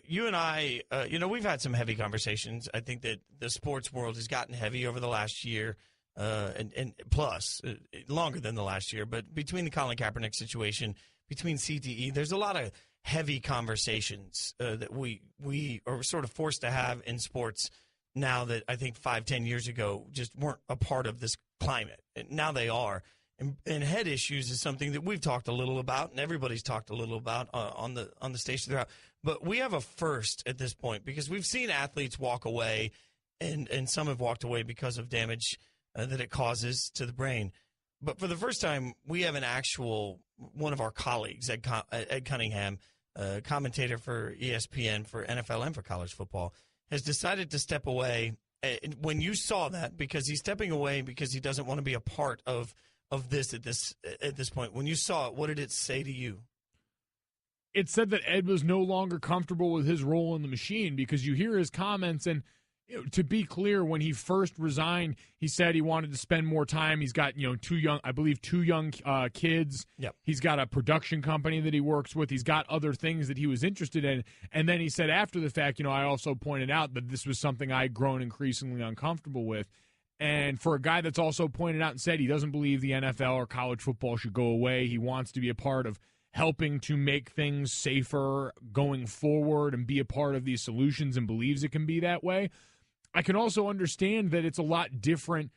you and I, we've had some heavy conversations. I think that the sports world has gotten heavy over the last year, and plus, longer than the last year. But between the Colin Kaepernick situation, between CTE, there's a lot of heavy conversations that we are sort of forced to have in sports now that I think 5-10 years ago just weren't a part of this climate. And now they are. And head issues is something that we've talked a little about, and everybody's talked a little about on the station throughout. But we have a first at this point because we've seen athletes walk away, and some have walked away because of damage that it causes to the brain. But for the first time, we have an actual one of our colleagues, Ed Cunningham, commentator for ESPN for NFL and for college football, has decided to step away. When you saw that, because he's stepping away because he doesn't want to be a part of this at this point. When you saw it, what did it say to you? It said that Ed was no longer comfortable with his role in the machine because you hear his comments, and To be clear, when he first resigned, he said he wanted to spend more time. He's got, two young kids. Yep. He's got a production company that he works with. He's got other things that he was interested in. And then he said after the fact, I also pointed out that this was something I'd grown increasingly uncomfortable with. And for a guy that's also pointed out and said he doesn't believe the NFL or college football should go away, he wants to be a part of helping to make things safer going forward and be a part of these solutions and believes it can be that way. I can also understand that it's a lot different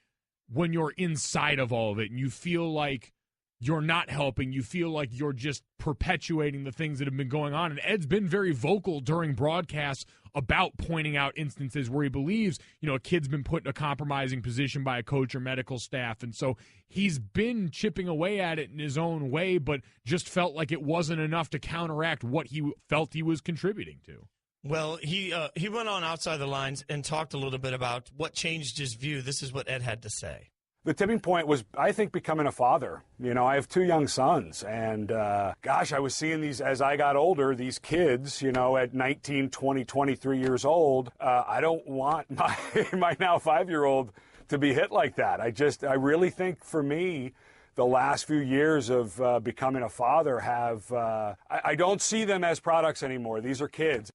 when you're inside of all of it and you feel like you're not helping. You feel like you're just perpetuating the things that have been going on. And Ed's been very vocal during broadcasts about pointing out instances where he believes, a kid's been put in a compromising position by a coach or medical staff. And so he's been chipping away at it in his own way, but just felt like it wasn't enough to counteract what he felt he was contributing to. Well, he went on Outside the Lines and talked a little bit about what changed his view. This is what Ed had to say. The tipping point was, I think, becoming a father. I have 2 young sons, and I was seeing these as I got older, these kids, at 19, 20, 23 years old. I don't want my now 5-year-old to be hit like that. I really think for me, the last few years of becoming a father I don't see them as products anymore. These are kids.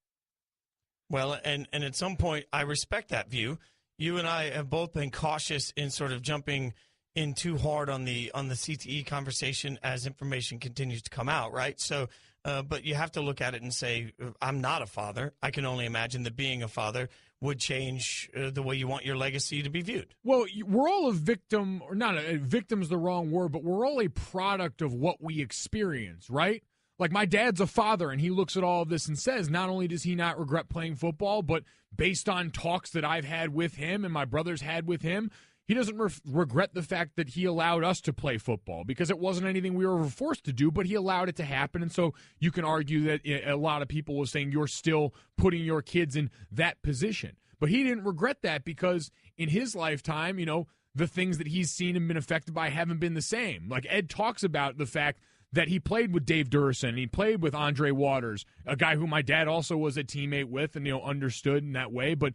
Well, and at some point, I respect that view. You and I have both been cautious in sort of jumping in too hard on the CTE conversation as information continues to come out, right? So, but you have to look at it and say, I'm not a father. I can only imagine that being a father would change the way you want your legacy to be viewed. Well, we're all a victim, or not a victim's the wrong word, but we're all a product of what we experience, right? Like, my dad's a father, and he looks at all of this and says, not only does he not regret playing football, but based on talks that I've had with him and my brothers had with him, he doesn't regret the fact that he allowed us to play football because it wasn't anything we were forced to do, but he allowed it to happen. And so you can argue that a lot of people were saying you're still putting your kids in that position. But he didn't regret that because in his lifetime, the things that he's seen and been affected by haven't been the same. Like, Ed talks about the fact that he played with Dave Durson, and he played with Andre Waters, a guy who my dad also was a teammate with and, understood in that way. But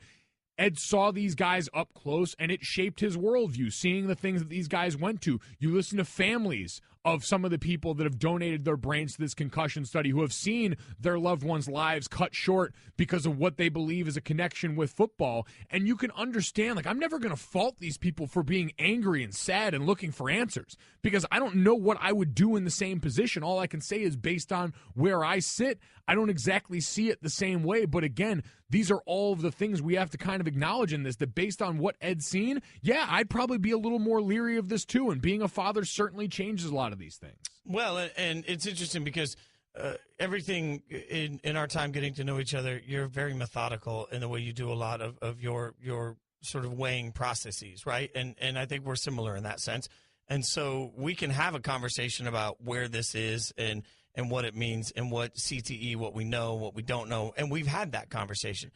Ed saw these guys up close, and it shaped his worldview, seeing the things that these guys went to. You listen to families of some of the people that have donated their brains to this concussion study, who have seen their loved ones' lives cut short because of what they believe is a connection with football. And you can understand, like, I'm never going to fault these people for being angry and sad and looking for answers because I don't know what I would do in the same position. All I can say is based on where I sit, I don't exactly see it the same way. But again, these are all of the things we have to kind of acknowledge in this, that based on what Ed's seen, yeah, I'd probably be a little more leery of this too. And being a father certainly changes a lot of these things. Well, and it's interesting because everything in our time getting to know each other, you're very methodical in the way you do a lot of your sort of weighing processes, right? And I think we're similar in that sense. And so we can have a conversation about where this is and what it means and what CTE, what we know, what we don't know. And we've had that conversation.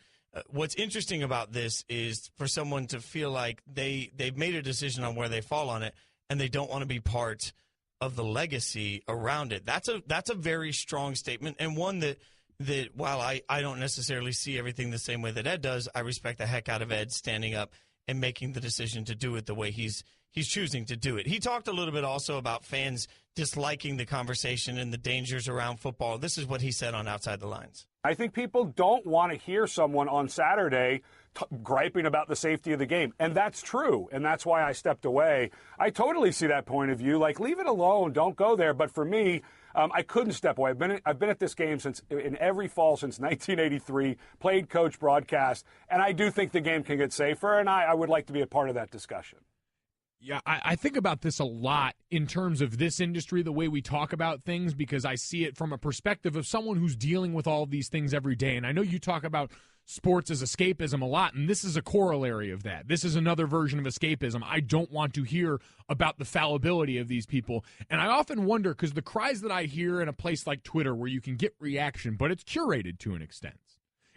What's interesting about this is for someone to feel like they've made a decision on where they fall on it and they don't want to be part of the legacy around it. That's a very strong statement, and one that while I don't necessarily see everything the same way that Ed does, I respect the heck out of Ed standing up and making the decision to do it the way he's choosing to do it. He talked a little bit also about fans disliking the conversation and the dangers around football. This is what he said on Outside the Lines. I think people don't want to hear someone on Saturday griping about the safety of the game. And that's true. And that's why I stepped away. I totally see that point of view. Like, leave it alone. Don't go there. But for me, I couldn't step away. I've been at this game in every fall since 1983, played, coach, broadcast. And I do think the game can get safer. And I would like to be a part of that discussion. Yeah, I think about this a lot in terms of this industry, the way we talk about things, because I see it from a perspective of someone who's dealing with all of these things every day. And I know you talk about sports as escapism a lot, and this is a corollary of that. This is another version of escapism. I don't want to hear about the fallibility of these people. And I often wonder, because the cries that I hear in a place like Twitter where you can get reaction, but it's curated to an extent.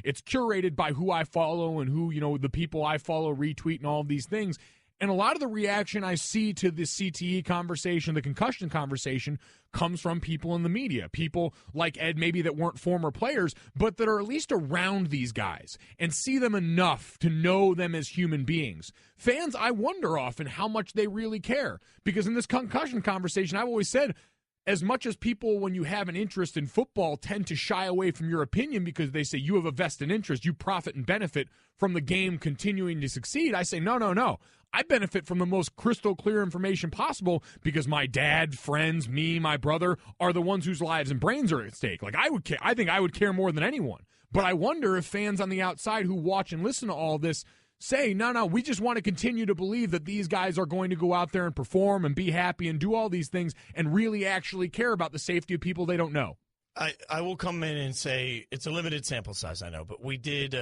It's curated by who I follow and who, the people I follow retweet and all of these things. And a lot of the reaction I see to the CTE conversation, the concussion conversation, comes from people in the media. People like Ed, maybe that weren't former players, but that are at least around these guys and see them enough to know them as human beings. Fans, I wonder often how much they really care. Because in this concussion conversation, I've always said, as much as people, when you have an interest in football, tend to shy away from your opinion because they say you have a vested interest, you profit and benefit from the game continuing to succeed, I say, no. I benefit from the most crystal clear information possible because my dad, friends, me, my brother are the ones whose lives and brains are at stake. Like, I think I would care more than anyone. But I wonder if fans on the outside who watch and listen to all this say, no, we just want to continue to believe that these guys are going to go out there and perform and be happy and do all these things and really actually care about the safety of people they don't know. I will come in and say it's a limited sample size, I know, but we did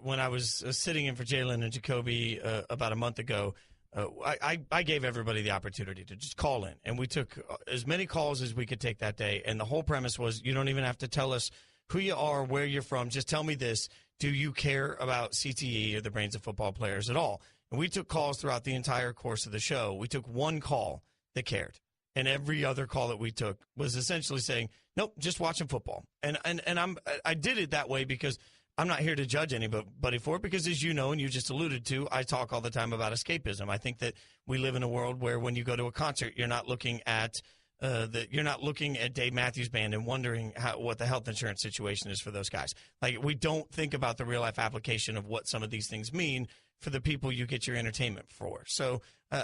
when I was sitting in for Jalen and Jacoby about a month ago. I gave everybody the opportunity to just call in, and we took as many calls as we could take that day. And the whole premise was you don't even have to tell us who you are, where you're from. Just tell me this. Do you care about CTE or the brains of football players at all? And we took calls throughout the entire course of the show. We took one call that cared. And every other call that we took was essentially saying, nope, just watching football. And I did it that way because I'm not here to judge anybody for it because, as you know and you just alluded to, I talk all the time about escapism. I think that we live in a world where when you go to a concert, you're not looking at Dave Matthews Band and wondering what the health insurance situation is for those guys. Like, we don't think about the real-life application of what some of these things mean for the people you get your entertainment for. So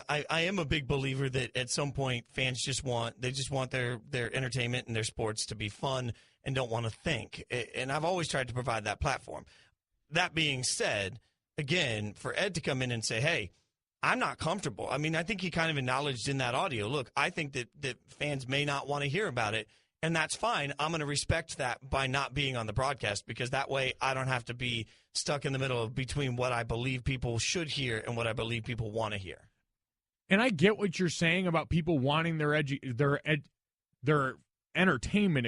I am a big believer that at some point fans just want their entertainment and their sports to be fun and don't want to think. And I've always tried to provide that platform. That being said, again, for Ed to come in and say, hey, I'm not comfortable. I mean, I think he kind of acknowledged in that audio, look, I think that fans may not want to hear about it, and that's fine. I'm going to respect that by not being on the broadcast because that way I don't have to be stuck in the middle of between what I believe people should hear and what I believe people want to hear. And I get what you're saying about people wanting their entertainment,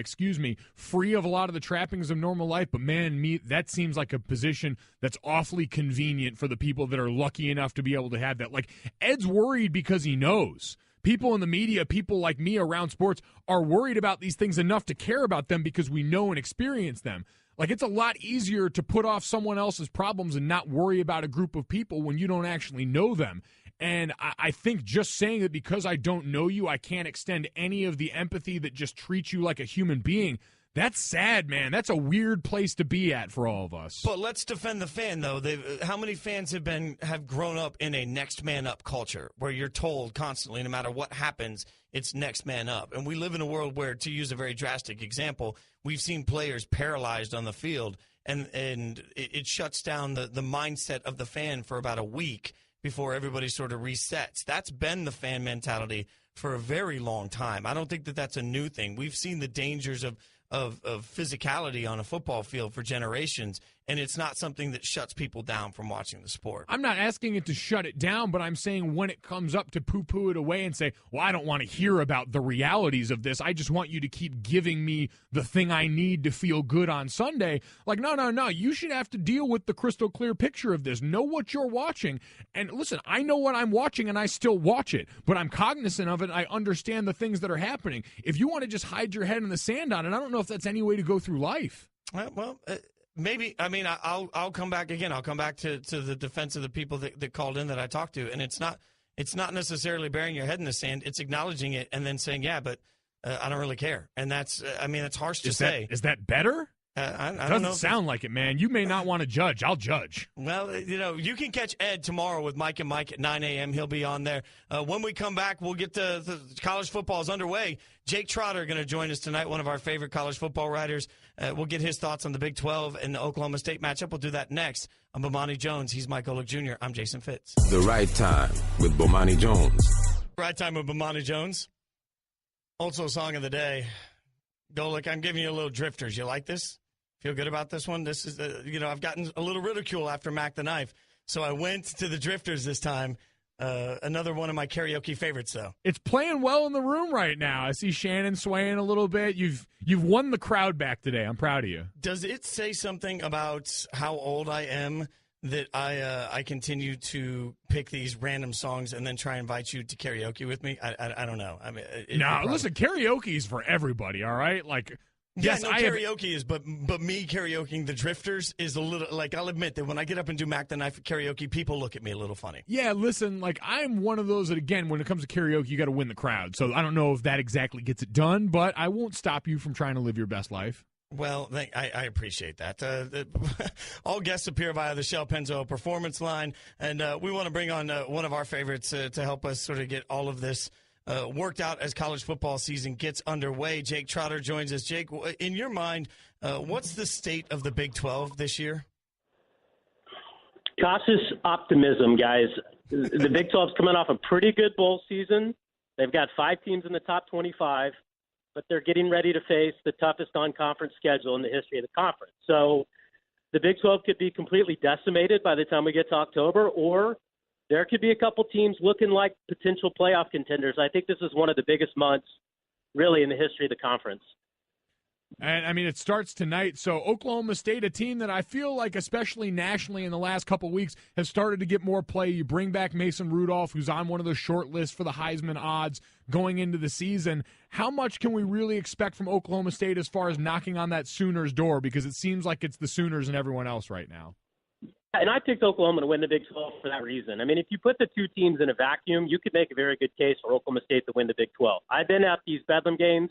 free of a lot of the trappings of normal life. But, man, that seems like a position that's awfully convenient for the people that are lucky enough to be able to have that. Like, Ed's worried because he knows. People in the media, people like me around sports are worried about these things enough to care about them because we know and experience them. Like, it's a lot easier to put off someone else's problems and not worry about a group of people when you don't actually know them. And I think just saying that because I don't know you, I can't extend any of the empathy that just treats you like a human being, that's sad, man. That's a weird place to be at for all of us. But let's defend the fan, though. How many fans have grown up in a next man up culture where you're told constantly, no matter what happens, it's next man up? And we live in a world where, to use a very drastic example, we've seen players paralyzed on the field, and it shuts down the mindset of the fan for about a week before everybody sort of resets. That's been the fan mentality for a very long time. I don't think that that's a new thing. We've seen the dangers of physicality on a football field for generations, and it's not something that shuts people down from watching the sport. I'm not asking it to shut it down, but I'm saying when it comes up to poo-poo it away and say, well, I don't want to hear about the realities of this. I just want you to keep giving me the thing I need to feel good on Sunday. Like, no. You should have to deal with the crystal clear picture of this. Know what you're watching. And listen, I know what I'm watching, and I still watch it, but I'm cognizant of it. I understand the things that are happening. If you want to just hide your head in the sand on it, I don't know if that's any way to go through life. Maybe. I mean, I'll come back again. I'll come back to the defense of the people that called in that I talked to, and it's not necessarily burying your head in the sand. It's acknowledging it and then saying, yeah, but I don't really care. And that's harsh to say. Is that better? I don't know. Doesn't sound like it, man. You may not want to judge. I'll judge. Well, you can catch Ed tomorrow with Mike and Mike at 9 a.m. He'll be on there. When we come back, we'll get to the college football is underway. Jake Trotter going to join us tonight, one of our favorite college football writers. We'll get his thoughts on the Big 12 and the Oklahoma State matchup. We'll do that next. I'm Bomani Jones. He's Mike Golic Jr. I'm Jason Fitz. The Right Time with Bomani Jones. Right Time with Bomani Jones. Also, song of the day. Golic, I'm giving you a little Drifters. You like this? Feel good about this one? This is, I've gotten a little ridicule after Mac the Knife, so I went to the Drifters this time. Another one of my karaoke favorites, though. It's playing well in the room right now. I see Shannon swaying a little bit. You've won the crowd back today. I'm proud of you. Does it say something about how old I am that I continue to pick these random songs and then try and invite you to karaoke with me? I don't know. I mean, listen, karaoke is for everybody. All right, like. Yeah, Yes, no, karaoke is, but me karaokeing the Drifters is a little, like, I'll admit that when I get up and do Mac the Knife karaoke, people look at me a little funny. Yeah, listen, like, I'm one of those that, again, when it comes to karaoke, you got to win the crowd. So I don't know if that exactly gets it done, but I won't stop you from trying to live your best life. Well, I appreciate that. All guests appear via the Shell Pennzoil Performance Line, and we want to bring on one of our favorites to help us sort of get all of this worked out as college football season gets underway. Jake Trotter joins us. Jake, in your mind, what's the state of the Big 12 this year? Cautious optimism, guys. The Big 12's coming off a pretty good bowl season. They've got 5 teams in the top 25, but they're getting ready to face the toughest non-conference schedule in the history of the conference. So the Big 12 could be completely decimated by the time we get to October, or there could be a couple teams looking like potential playoff contenders. I think this is one of the biggest months, really, in the history of the conference. And, I mean, it starts tonight. So Oklahoma State, a team that I feel like, especially nationally in the last couple of weeks, has started to get more play. You bring back Mason Rudolph, who's on one of the short lists for the Heisman odds going into the season. How much can we really expect from Oklahoma State as far as knocking on that Sooners door? Because it seems like it's the Sooners and everyone else right now. And I picked Oklahoma to win the Big 12 for that reason. I mean, if you put the two teams in a vacuum, you could make a very good case for Oklahoma State to win the Big 12. I've been at these Bedlam games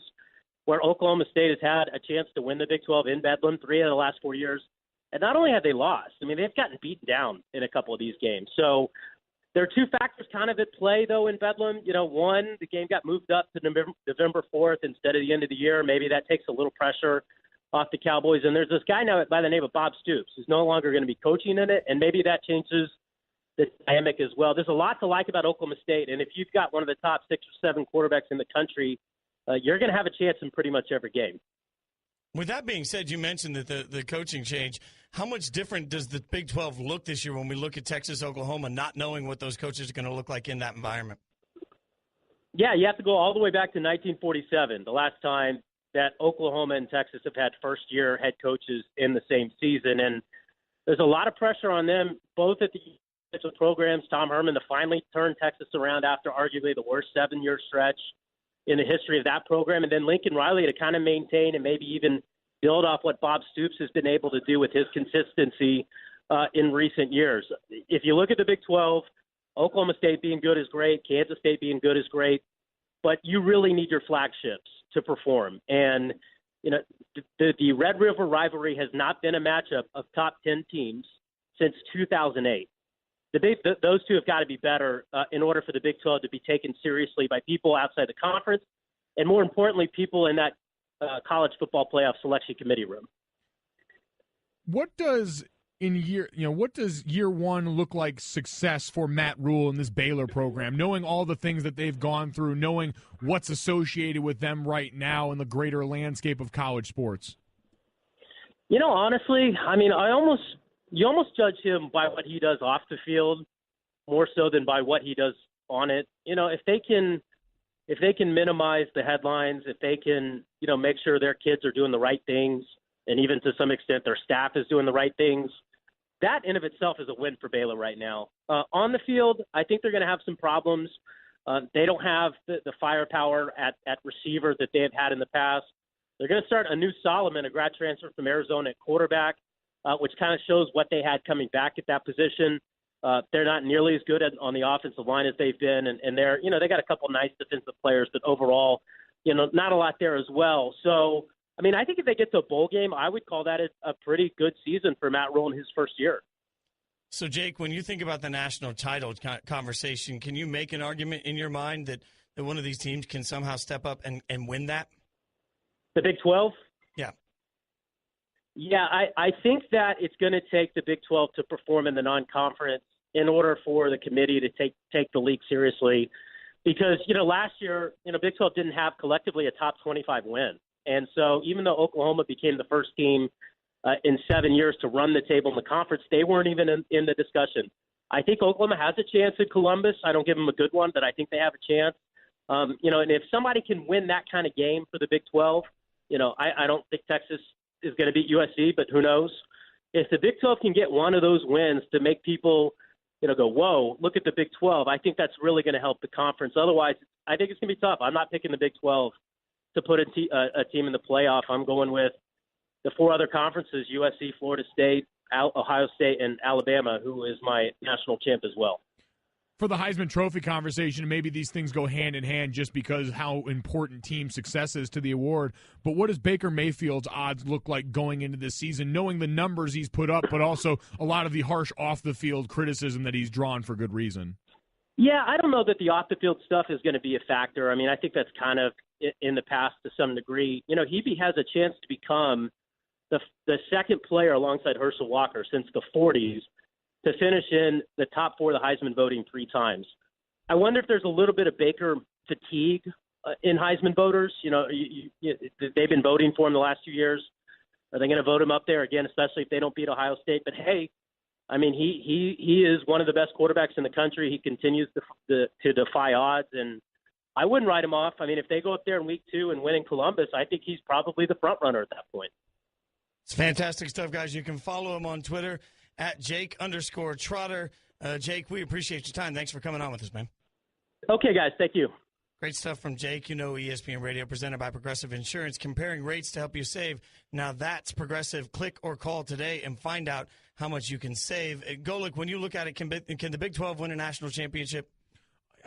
where Oklahoma State has had a chance to win the Big 12 in Bedlam 3 out of the last 4 years. And not only have they lost, I mean, they've gotten beaten down in a couple of these games. So there are two factors kind of at play, though, in Bedlam. You know, one, the game got moved up to November 4th instead of the end of the year. Maybe that takes a little pressure off the Cowboys. And there's this guy now by the name of Bob Stoops who's no longer going to be coaching in it, and maybe that changes the dynamic as well. There's a lot to like about Oklahoma State, and if you've got one of the top 6 or 7 quarterbacks in the country, you're going to have a chance in pretty much every game. With that being said, you mentioned that the coaching change. How much different does the Big 12 look this year when we look at Texas, Oklahoma, not knowing what those coaches are going to look like in that environment? Yeah, you have to go all the way back to 1947, the last time that Oklahoma and Texas have had first-year head coaches in the same season. And there's a lot of pressure on them, both at the individual programs. Tom Herman to finally turn Texas around after arguably the worst 7-year stretch in the history of that program. And then Lincoln Riley to kind of maintain and maybe even build off what Bob Stoops has been able to do with his consistency in recent years. If you look at the Big 12, Oklahoma State being good is great. Kansas State being good is great. But you really need your flagships to perform. And, you know, the Red River rivalry has not been a matchup of top 10 teams since 2008. Those two have got to be better in order for the Big 12 to be taken seriously by people outside the conference, and more importantly, people in that college football playoff selection committee room. What does year one look like success for Matt Rule in this Baylor program, knowing all the things that they've gone through, knowing what's associated with them right now in the greater landscape of college sports? You know, honestly, I mean, you almost judge him by what he does off the field more so than by what he does on it. You know, if they can minimize the headlines, if they can, you know, make sure their kids are doing the right things, and even to some extent their staff is doing the right things, that in of itself is a win for Baylor right now. On the field, I think they're going to have some problems. They don't have the firepower at receiver that they have had in the past. They're going to start a new Solomon, a grad transfer from Arizona at quarterback, which kind of shows what they had coming back at that position. They're not nearly as good on the offensive line as they've been, and they're, you know, they got a couple nice defensive players, but overall, you know, not a lot there as well. So, I mean, I think if they get to a bowl game, I would call that a pretty good season for Matt Rule in his first year. So, Jake, when you think about the national title conversation, can you make an argument in your mind that one of these teams can somehow step up and win that? The Big 12? Yeah. Yeah, I think that it's going to take the Big 12 to perform in the non-conference in order for the committee to take the league seriously. Because, you know, last year, you know, Big 12 didn't have collectively a top 25 win. And so even though Oklahoma became the first team in 7 years to run the table in the conference, they weren't even in the discussion. I think Oklahoma has a chance at Columbus. I don't give them a good one, but I think they have a chance. You know, and if somebody can win that kind of game for the Big 12, you know, I don't think Texas is going to beat USC, but who knows? if the Big 12 can get one of those wins to make people, go, whoa, look at the Big 12, I think that's really going to help the conference. Otherwise, I think it's going to be tough. I'm not picking the Big 12 to put a team in the playoff. I'm going with the four other conferences, USC, Florida State, Ohio State, and Alabama, who is my national champ as well. For the Heisman Trophy conversation, maybe these things go hand in hand just because how important team success is to the award. But what does Baker Mayfield's odds look like going into this season, knowing the numbers he's put up, but also a lot of the harsh off-the-field criticism that he's drawn for good reason? Yeah, I don't know that the off-the-field stuff is going to be a factor. I mean, I think that's kind of in the past to some degree. He has a chance to become the second player alongside Herschel Walker since the 40s to finish in the top four of the Heisman voting 3 times. I wonder if there's a little bit of Baker fatigue in Heisman voters. They've been voting for him the last 2 years. Are they going to vote him up there again, especially if they don't beat Ohio State? But, hey, I mean, he is one of the best quarterbacks in the country. He continues to defy odds, and I wouldn't write him off. I mean, if they go up there in week 2 and win in Columbus, I think he's probably the front runner at that point. It's fantastic stuff, guys. You can follow him on Twitter at Jake_Trotter. Jake, we appreciate your time. Thanks for coming on with us, man. Okay, guys. Thank you. Great stuff from Jake. ESPN Radio, presented by Progressive Insurance, comparing rates to help you save. Now that's Progressive. Click or call today and find out how much you can save. Golic, when you look at it, can the Big 12 win a national championship?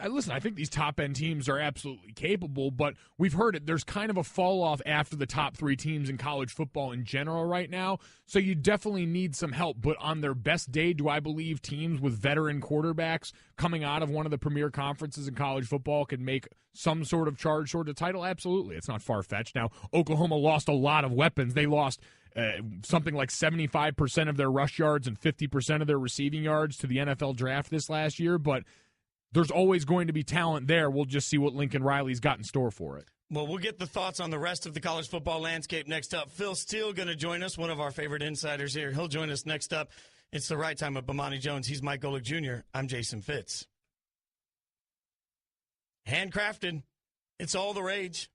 Listen, I think these top-end teams are absolutely capable, but we've heard it. There's kind of a fall-off after the top 3 teams in college football in general right now, so you definitely need some help. But on their best day, do I believe teams with veteran quarterbacks coming out of one of the premier conferences in college football can make some sort of charge toward the title? Absolutely. It's not far-fetched. Now, Oklahoma lost a lot of weapons. They lost something like 75% of their rush yards and 50% of their receiving yards to the NFL draft this last year, but there's always going to be talent there. We'll just see what Lincoln Riley's got in store for it. Well, we'll get the thoughts on the rest of the college football landscape next up. Phil Steele going to join us, one of our favorite insiders here. He'll join us next up. It's the right time with Bomani Jones. He's Mike Golic Jr. I'm Jason Fitz. Handcrafted. It's all the rage.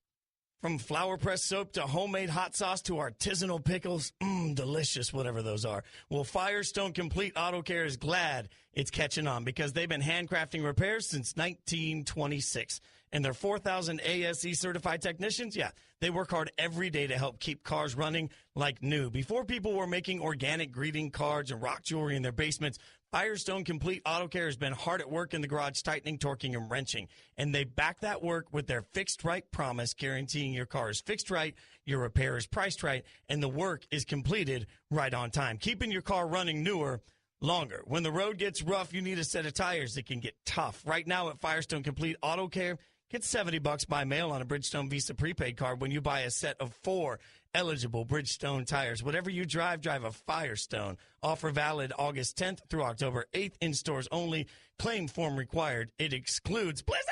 From flour-pressed soap to homemade hot sauce to artisanal pickles. Delicious, whatever those are. Well, Firestone Complete Auto Care is glad it's catching on because they've been handcrafting repairs since 1926. And their 4,000 ASE certified technicians, they work hard every day to help keep cars running like new. Before people were making organic greeting cards and rock jewelry in their basements, Firestone Complete Auto Care has been hard at work in the garage, tightening, torquing, and wrenching. And they back that work with their fixed right promise, guaranteeing your car is fixed right, your repair is priced right, and the work is completed right on time, keeping your car running newer longer. When the road gets rough, you need a set of tires that can get tough. Right now at Firestone Complete Auto Care, get $70 by mail on a Bridgestone Visa prepaid card when you buy a set of 4 eligible Bridgestone tires. Whatever you drive a Firestone. Offer valid August 10th through October 8th in stores only. Claim form required. It excludes blizzard.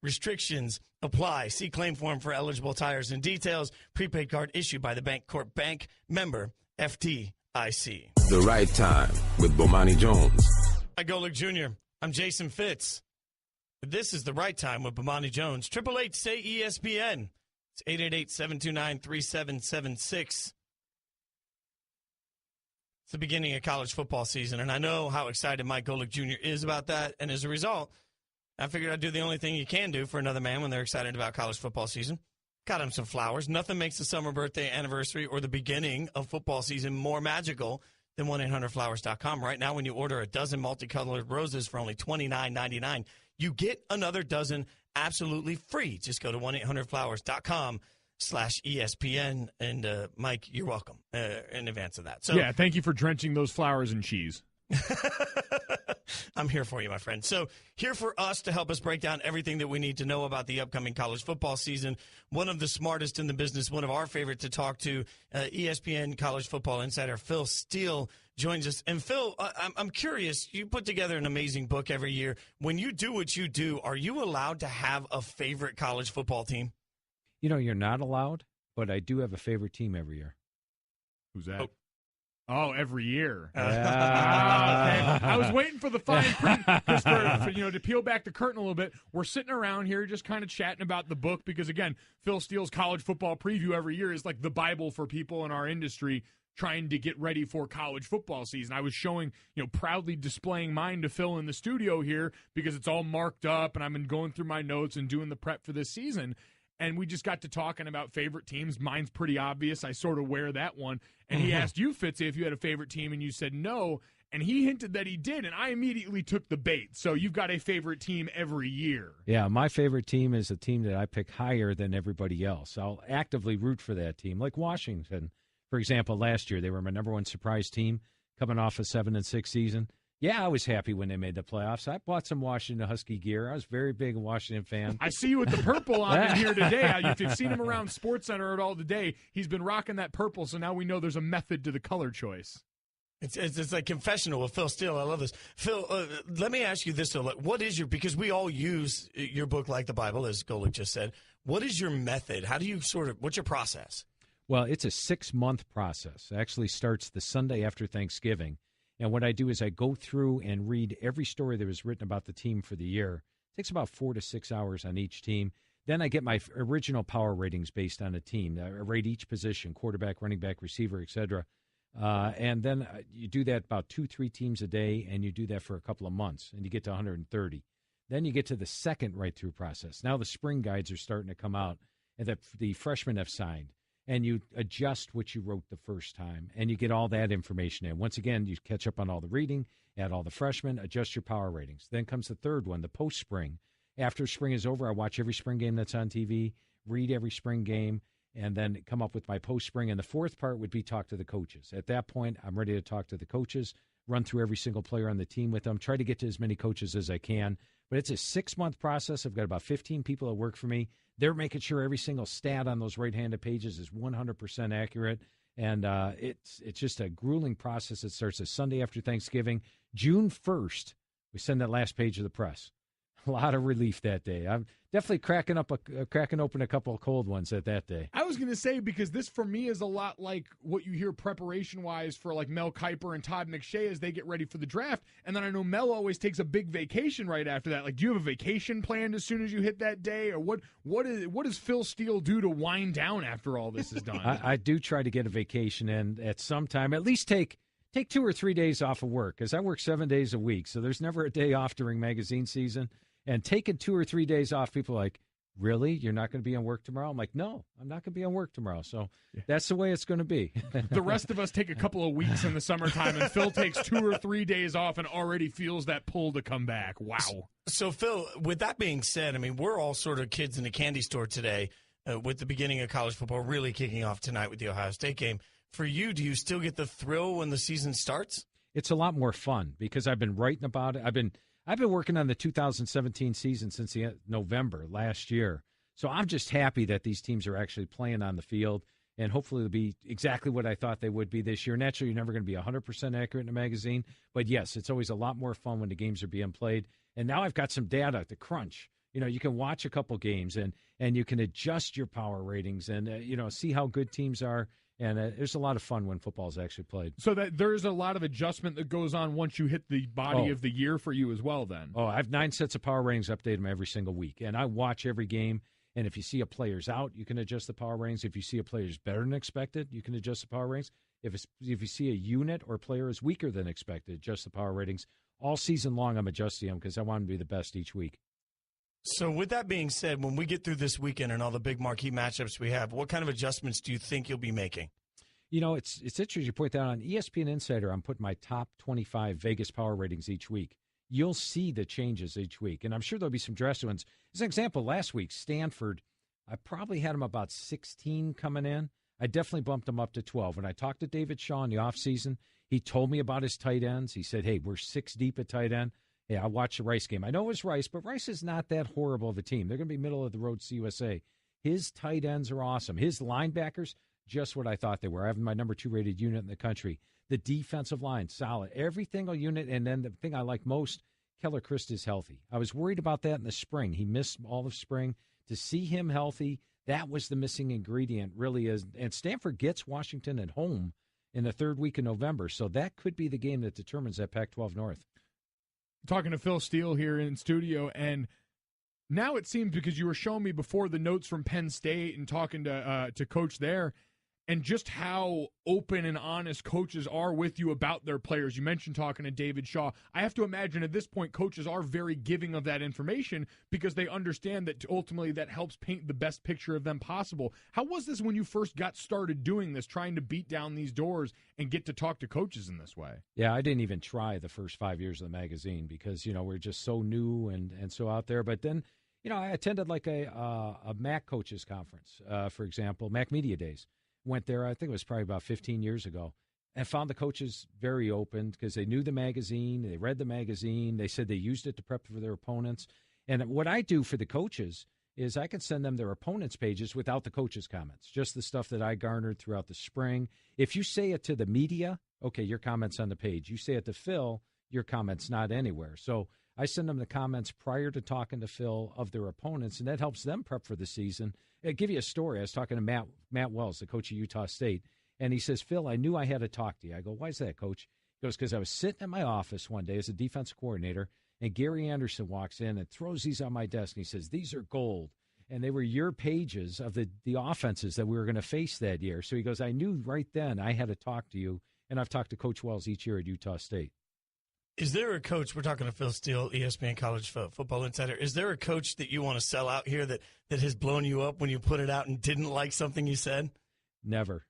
Restrictions apply. See claim form for eligible tires and details. Prepaid card issued by the Bancorp Bank. Member FDIC. The Right Time with Bomani Jones. Hi, Golic Jr. I'm Jason Fitz. This is The Right Time with Bomani Jones. 888-SAY-ESPN. It's 888-729-3776. It's the beginning of college football season, and I know how excited Mike Golic Jr. is about that. And as a result, I figured I'd do the only thing you can do for another man when they're excited about college football season. Got him some flowers. Nothing makes the summer, birthday, anniversary, or the beginning of football season more magical than 1-800-Flowers.com. Right now, when you order a dozen multicolored roses for only $29.99, you get another dozen absolutely free. Just go to 1-800-Flowers.com/ESPN. And, Mike, you're welcome in advance of that. So, yeah, thank you for drenching those flowers in cheese. I'm here for you, my friend. So here for us to help us break down everything that we need to know about the upcoming college football season, one of the smartest in the business, one of our favorite to talk to, ESPN college football insider Phil Steele joins us. And Phil, I'm curious, you put together an amazing book every year. When you do what you do, are you allowed to have a favorite college football team? You know, you're not allowed, but I do have a favorite team every year. Who's that? Oh, every year. Yeah. Okay. I was waiting for the fine print just for to peel back the curtain a little bit. We're sitting around here just kind of chatting about the book because, again, Phil Steele's college football preview every year is like the Bible for people in our industry trying to get ready for college football season. I was showing, proudly displaying mine to Phil in the studio here because it's all marked up and I've been going through my notes and doing the prep for this season. And we just got to talking about favorite teams. Mine's pretty obvious. I sort of wear that one. And he asked you, Fitzy, if you had a favorite team, and you said no. And he hinted that he did, and I immediately took the bait. So you've got a favorite team every year. Yeah, my favorite team is a team that I pick higher than everybody else. I'll actively root for that team. Like Washington, for example, last year, they were my number one surprise team coming off a 7-6 season. Yeah, I was happy when they made the playoffs. I bought some Washington Husky gear. I was very big a Washington fan. I see you with the purple on in here today. If you've seen him around SportsCenter at all today, he's been rocking that purple, so now we know there's a method to the color choice. It's like confessional with Phil Steele. I love this. Phil, let me ask you this, though. What is because we all use your book like the Bible, as Golic just said. What is your method? How do you what's your process? Well, it's a 6-month process. It actually starts the Sunday after Thanksgiving. And what I do is I go through and read every story that was written about the team for the year. It takes about 4 to 6 hours on each team. Then I get my original power ratings based on a team. I rate each position, quarterback, running back, receiver, etc. And then you do that about 2-3 teams a day, and you do that for a couple of months, and you get to 130. Then you get to the second right-through process. Now the spring guides are starting to come out, and the freshmen have signed. And you adjust what you wrote the first time, and you get all that information in. Once again, you catch up on all the reading, add all the freshmen, adjust your power ratings. Then comes the third one, the post-spring. After spring is over, I watch every spring game that's on TV, read every spring game, and then come up with my post-spring. And the fourth part would be talk to the coaches. At that point, I'm ready to talk to the coaches, run through every single player on the team with them, try to get to as many coaches as I can. But it's a 6-month process. I've got about 15 people that work for me. They're making sure every single stat on those right-handed pages is 100% accurate. And it's just a grueling process. It starts a Sunday after Thanksgiving. June 1st, we send that last page of the press. A lot of relief that day. I'm definitely cracking open a couple of cold ones at that day. I was going to say, because this for me is a lot like what you hear preparation-wise for like Mel Kiper and Todd McShay as they get ready for the draft. And then I know Mel always takes a big vacation right after that. Like, do you have a vacation planned as soon as you hit that day? Or what does Phil Steele do to wind down after all this is done? I do try to get a vacation in at some time. At least take 2 or 3 days off of work, because I work 7 days a week. So there's never a day off during magazine season. And taking 2 or 3 days off, people are like, really? You're not going to be on work tomorrow? I'm like, no, I'm not going to be on work tomorrow. So that's the way it's going to be. The rest of us take a couple of weeks in the summertime, and Phil takes 2 or 3 days off and already feels that pull to come back. Wow. So, Phil, with that being said, I mean, we're all sort of kids in a candy store today with the beginning of college football really kicking off tonight with the Ohio State game. For you, do you still get the thrill when the season starts? It's a lot more fun because I've been writing about it. I've been working on the 2017 season since November last year. So I'm just happy that these teams are actually playing on the field, and hopefully they'll be exactly what I thought they would be this year. Naturally, you're never going to be 100% accurate in a magazine, but yes, it's always a lot more fun when the games are being played. And now I've got some data to crunch. You can watch a couple games, and you can adjust your power ratings and, see how good teams are. And there's a lot of fun when football is actually played. So that there's a lot of adjustment that goes on once you hit the body of the year for you as well then. I have 9 sets of power ratings, update them every single week. And I watch every game. And if you see a player's out, you can adjust the power ratings. If you see a player's better than expected, you can adjust the power ratings. If you see a unit or player is weaker than expected, adjust the power ratings. All season long, I'm adjusting them because I want them to be the best each week. So with that being said, when we get through this weekend and all the big marquee matchups we have, what kind of adjustments do you think you'll be making? It's interesting you point that on ESPN Insider. I'm putting my top 25 Vegas power ratings each week. You'll see the changes each week, and I'm sure there'll be some drastic ones. As an example, last week, Stanford, I probably had them about 16 coming in. I definitely bumped them up to 12. When I talked to David Shaw in the offseason, he told me about his tight ends. He said, hey, we're 6 deep at tight end. Hey, I watched the Rice game. I know it was Rice, but Rice is not that horrible of a team. They're going to be middle of the road CUSA. His tight ends are awesome. His linebackers, just what I thought they were. I have my number 2 rated unit in the country. The defensive line, solid. Every single unit. And then the thing I like most, Keller Christ is healthy. I was worried about that in the spring. He missed all of spring. To see him healthy, that was the missing ingredient, really is. And Stanford gets Washington at home. in the third week of November. So that could be the game that determines that Pac-12 North. Talking to Phil Steele here in studio, and now it seems, because you were showing me before the notes from Penn State and talking to Coach there, and just how open and honest coaches are with you about their players. You mentioned talking to David Shaw. I have to imagine at this point coaches are very giving of that information because they understand that ultimately that helps paint the best picture of them possible. How was this when you first got started doing this, trying to beat down these doors and get to talk to coaches in this way? Yeah, I didn't even try the first 5 years of the magazine because, we're just so new and so out there. But then, I attended like a MAC coaches conference, for example, MAC Media Days. Went there, I think it was probably about 15 years ago, and found the coaches very open because they knew the magazine, they read the magazine, they said they used it to prep for their opponents. And what I do for the coaches is I can send them their opponents' pages without the coaches' comments, just the stuff that I garnered throughout the spring. If you say it to the media, okay, your comment's on the page. You say it to Phil, your comment's not anywhere. So I send them the comments prior to talking to Phil of their opponents, and that helps them prep for the season. I'll give you a story. I was talking to Matt Wells, the coach of Utah State, and he says, Phil, I knew I had to talk to you. I go, why is that, Coach? He goes, because I was sitting in my office one day as a defensive coordinator, and Gary Anderson walks in and throws these on my desk, and he says, these are gold. And they were your pages of the offenses that we were going to face that year. So he goes, I knew right then I had to talk to you, and I've talked to Coach Wells each year at Utah State. Is there a coach, we're talking to Phil Steele, ESPN College Football Insider, is there a coach that you want to sell out here that has blown you up when you put it out and didn't like something you said? Never.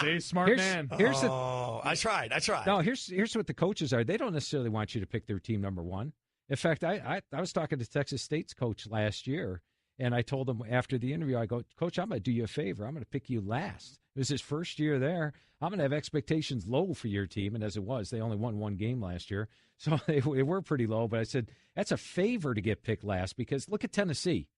Say smart man. I tried. No, here's what the coaches are. They don't necessarily want you to pick their team number one. In fact, I was talking to Texas State's coach last year, and I told him after the interview, I go, Coach, I'm going to do you a favor. I'm going to pick you last. It was his first year there. I'm going to have expectations low for your team, and as it was, they only won one game last year, so they were pretty low. But I said, that's a favor to get picked last because look at Tennessee.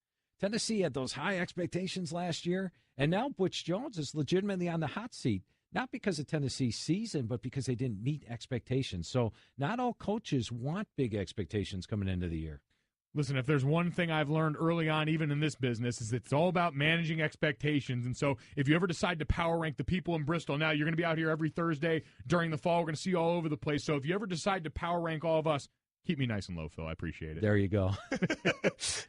Tennessee had those high expectations last year, and now Butch Jones is legitimately on the hot seat, not because of Tennessee's season, but because they didn't meet expectations. So not all coaches want big expectations coming into the year. Listen, if there's one thing I've learned early on, even in this business, is it's all about managing expectations. And so if you ever decide to power rank the people in Bristol, now you're going to be out here every Thursday during the fall. We're going to see you all over the place. So if you ever decide to power rank all of us, keep me nice and low, Phil. I appreciate it. There you go.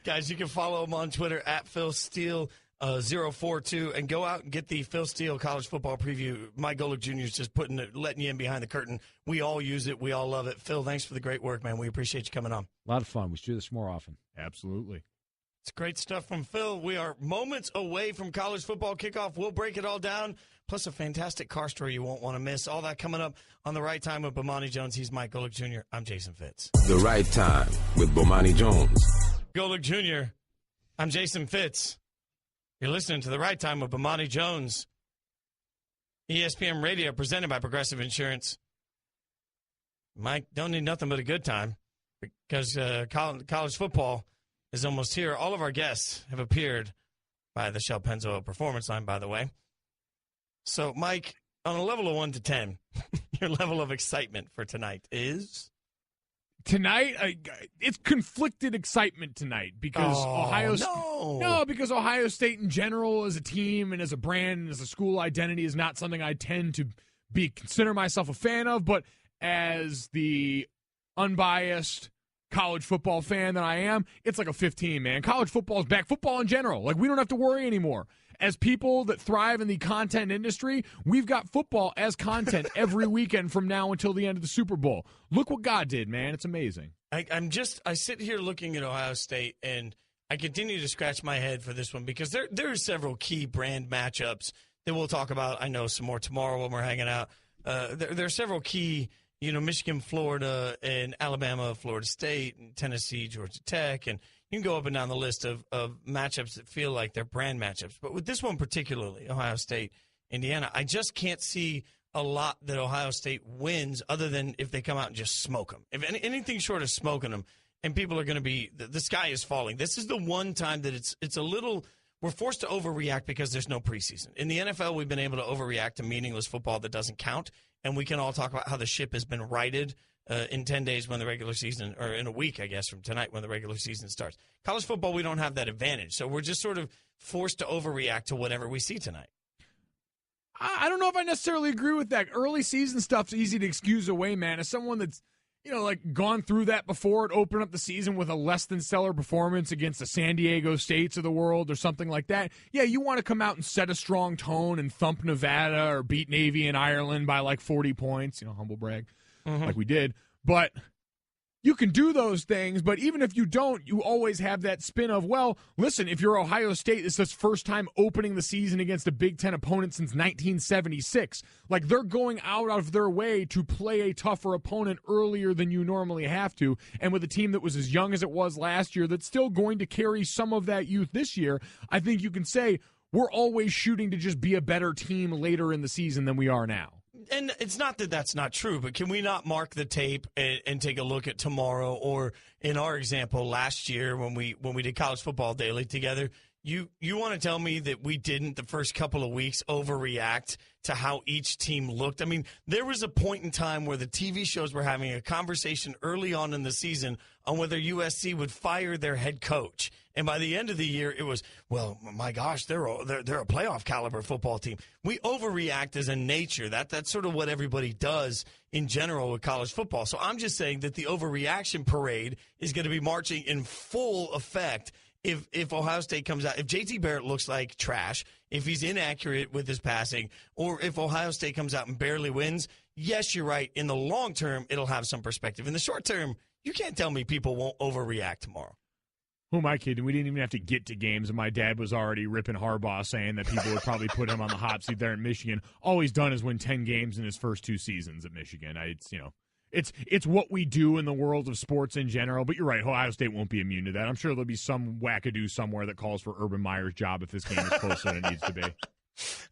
Guys, you can follow him on Twitter at Phil Steele 042 and go out and get the Phil Steele college football preview. Mike Golic Jr. is just letting you in behind the curtain. We all use it. We all love it. Phil, thanks for the great work, man. We appreciate you coming on. A lot of fun. We should do this more often. Absolutely. It's great stuff from Phil. We are moments away from college football kickoff. We'll break it all down, plus a fantastic car story you won't want to miss. All that coming up on The Right Time with Bomani Jones. He's Mike Golic Jr. I'm Jason Fitz. The Right Time with Bomani Jones. Golic Jr. I'm Jason Fitz. You're listening to The Right Time with Bomani Jones. ESPN Radio, presented by Progressive Insurance. Mike, don't need nothing but a good time because college football is almost here. All of our guests have appeared by the Shell Pennzoil Performance Line, by the way. So, Mike, on a level of 1 to 10, your level of excitement for tonight is? Tonight, it's conflicted excitement tonight because because Ohio State in general as a team and as a brand and as a school identity is not something I tend to consider myself a fan of, but as the unbiased college football fan that I am, it's like a 15, man. College football is back. Football in general. Like, we don't have to worry anymore. As people that thrive in the content industry, we've got football as content every weekend from now until the end of the Super Bowl. Look what God did, man. It's amazing. I sit here looking at Ohio State, and I continue to scratch my head for this one because there are several key brand matchups that we'll talk about. I know some more tomorrow when we're hanging out. There are several key, Michigan, Florida, and Alabama, Florida State, and Tennessee, Georgia Tech, and you can go up and down the list of matchups that feel like they're brand matchups. But with this one particularly, Ohio State, Indiana, I just can't see a lot that Ohio State wins other than if they come out and just smoke them. If anything short of smoking them, and people are going to be – the sky is falling. This is the one time that it's a little – we're forced to overreact because there's no preseason. In the NFL, we've been able to overreact to meaningless football that doesn't count, and we can all talk about how the ship has been righted in 10 days when the regular season, or in a week, I guess, from tonight when the regular season starts. College football, we don't have that advantage. So we're just sort of forced to overreact to whatever we see tonight. I don't know if I necessarily agree with that. Early season stuff's easy to excuse away, man. As someone that's, gone through that before, it opened up the season with a less than stellar performance against the San Diego States of the world or something like that. Yeah, you want to come out and set a strong tone and thump Nevada or beat Navy and Ireland by like 40 points, humble brag, like we did. But you can do those things, but even if you don't, you always have that spin of, well, listen, if you're Ohio State, it's this first time opening the season against a Big Ten opponent since 1976. Like, they're going out of their way to play a tougher opponent earlier than you normally have to. And with a team that was as young as it was last year, that's still going to carry some of that youth this year, I think you can say we're always shooting to just be a better team later in the season than we are now. And it's not that that's not true, but can we not mark the tape and take a look at tomorrow, or in our example last year when we did College Football Daily together? You want to tell me that we didn't the first couple of weeks overreact to how each team looked? I mean, there was a point in time where the TV shows were having a conversation early on in the season on whether USC would fire their head coach. And by the end of the year, it was, well, my gosh, they're a playoff caliber football team. We overreact as a nature. That's sort of what everybody does in general with college football. So I'm just saying that the overreaction parade is going to be marching in full effect if Ohio State comes out, if JT Barrett looks like trash, if he's inaccurate with his passing, or if Ohio State comes out and barely wins. Yes, you're right. In the long term, it'll have some perspective. In the short term, you can't tell me people won't overreact tomorrow. Who am I kidding? We didn't even have to get to games, and my dad was already ripping Harbaugh, saying that people would probably put him on the hot seat there in Michigan. All he's done is win 10 games in his first 2 seasons at Michigan. It's what we do in the world of sports in general. But you're right, Ohio State won't be immune to that. I'm sure there'll be some wackadoo somewhere that calls for Urban Meyer's job if this game is closer than it needs to be.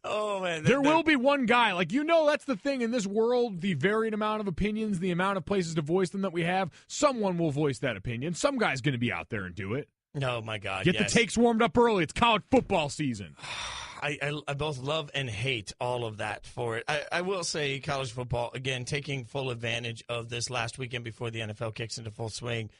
Oh, man. There will be one guy. That's the thing in this world, the varied amount of opinions, the amount of places to voice them that we have, someone will voice that opinion. Some guy's going to be out there and do it. Oh, my God, Get the takes warmed up early. It's college football season. I both love and hate all of that for it. I will say college football, again, taking full advantage of this last weekend before the NFL kicks into full swing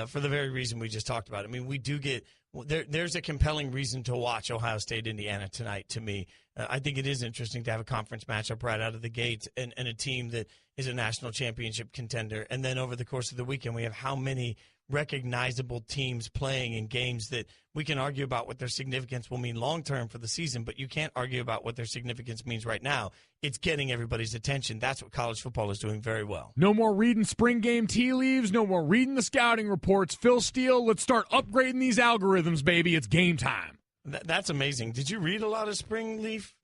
for the very reason we just talked about. I mean, we do get there's a compelling reason to watch Ohio State, Indiana tonight to me. I think it is interesting to have a conference matchup right out of the gate and a team that is a national championship contender. And then over the course of the weekend, we have how many recognizable teams playing in games that we can argue about what their significance will mean long-term for the season, but you can't argue about what their significance means right now. It's getting everybody's attention. That's what college football is doing very well. No more reading spring game tea leaves. No more reading the scouting reports. Phil Steele, let's start upgrading these algorithms, baby. It's game time. That's amazing. Did you read a lot of spring leaf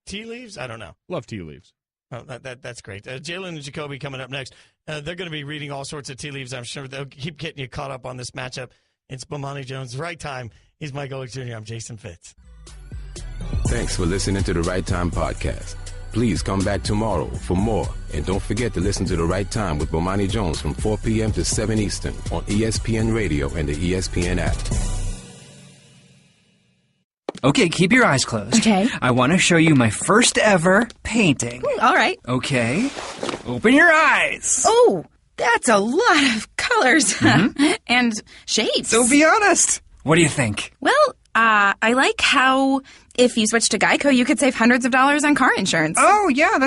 tea leaves? I don't know. Love tea leaves. Oh, that's great. Jalen and Jacoby coming up next. They're going to be reading all sorts of tea leaves. I'm sure they'll keep getting you caught up on this matchup. It's Bomani Jones. Right time. He's Mike Golic Jr. I'm Jason Fitz. Thanks for listening to the Right Time Podcast. Please come back tomorrow for more. And don't forget to listen to The Right Time with Bomani Jones from 4 p.m. to 7 Eastern on ESPN Radio and the ESPN app. Okay, keep your eyes closed. Okay. I want to show you my first ever painting. All right. Okay. Open your eyes. Oh, that's a lot of colors and shades. So be honest. What do you think? Well, I like how if you switch to Geico, you could save hundreds of dollars on car insurance. Oh, yeah,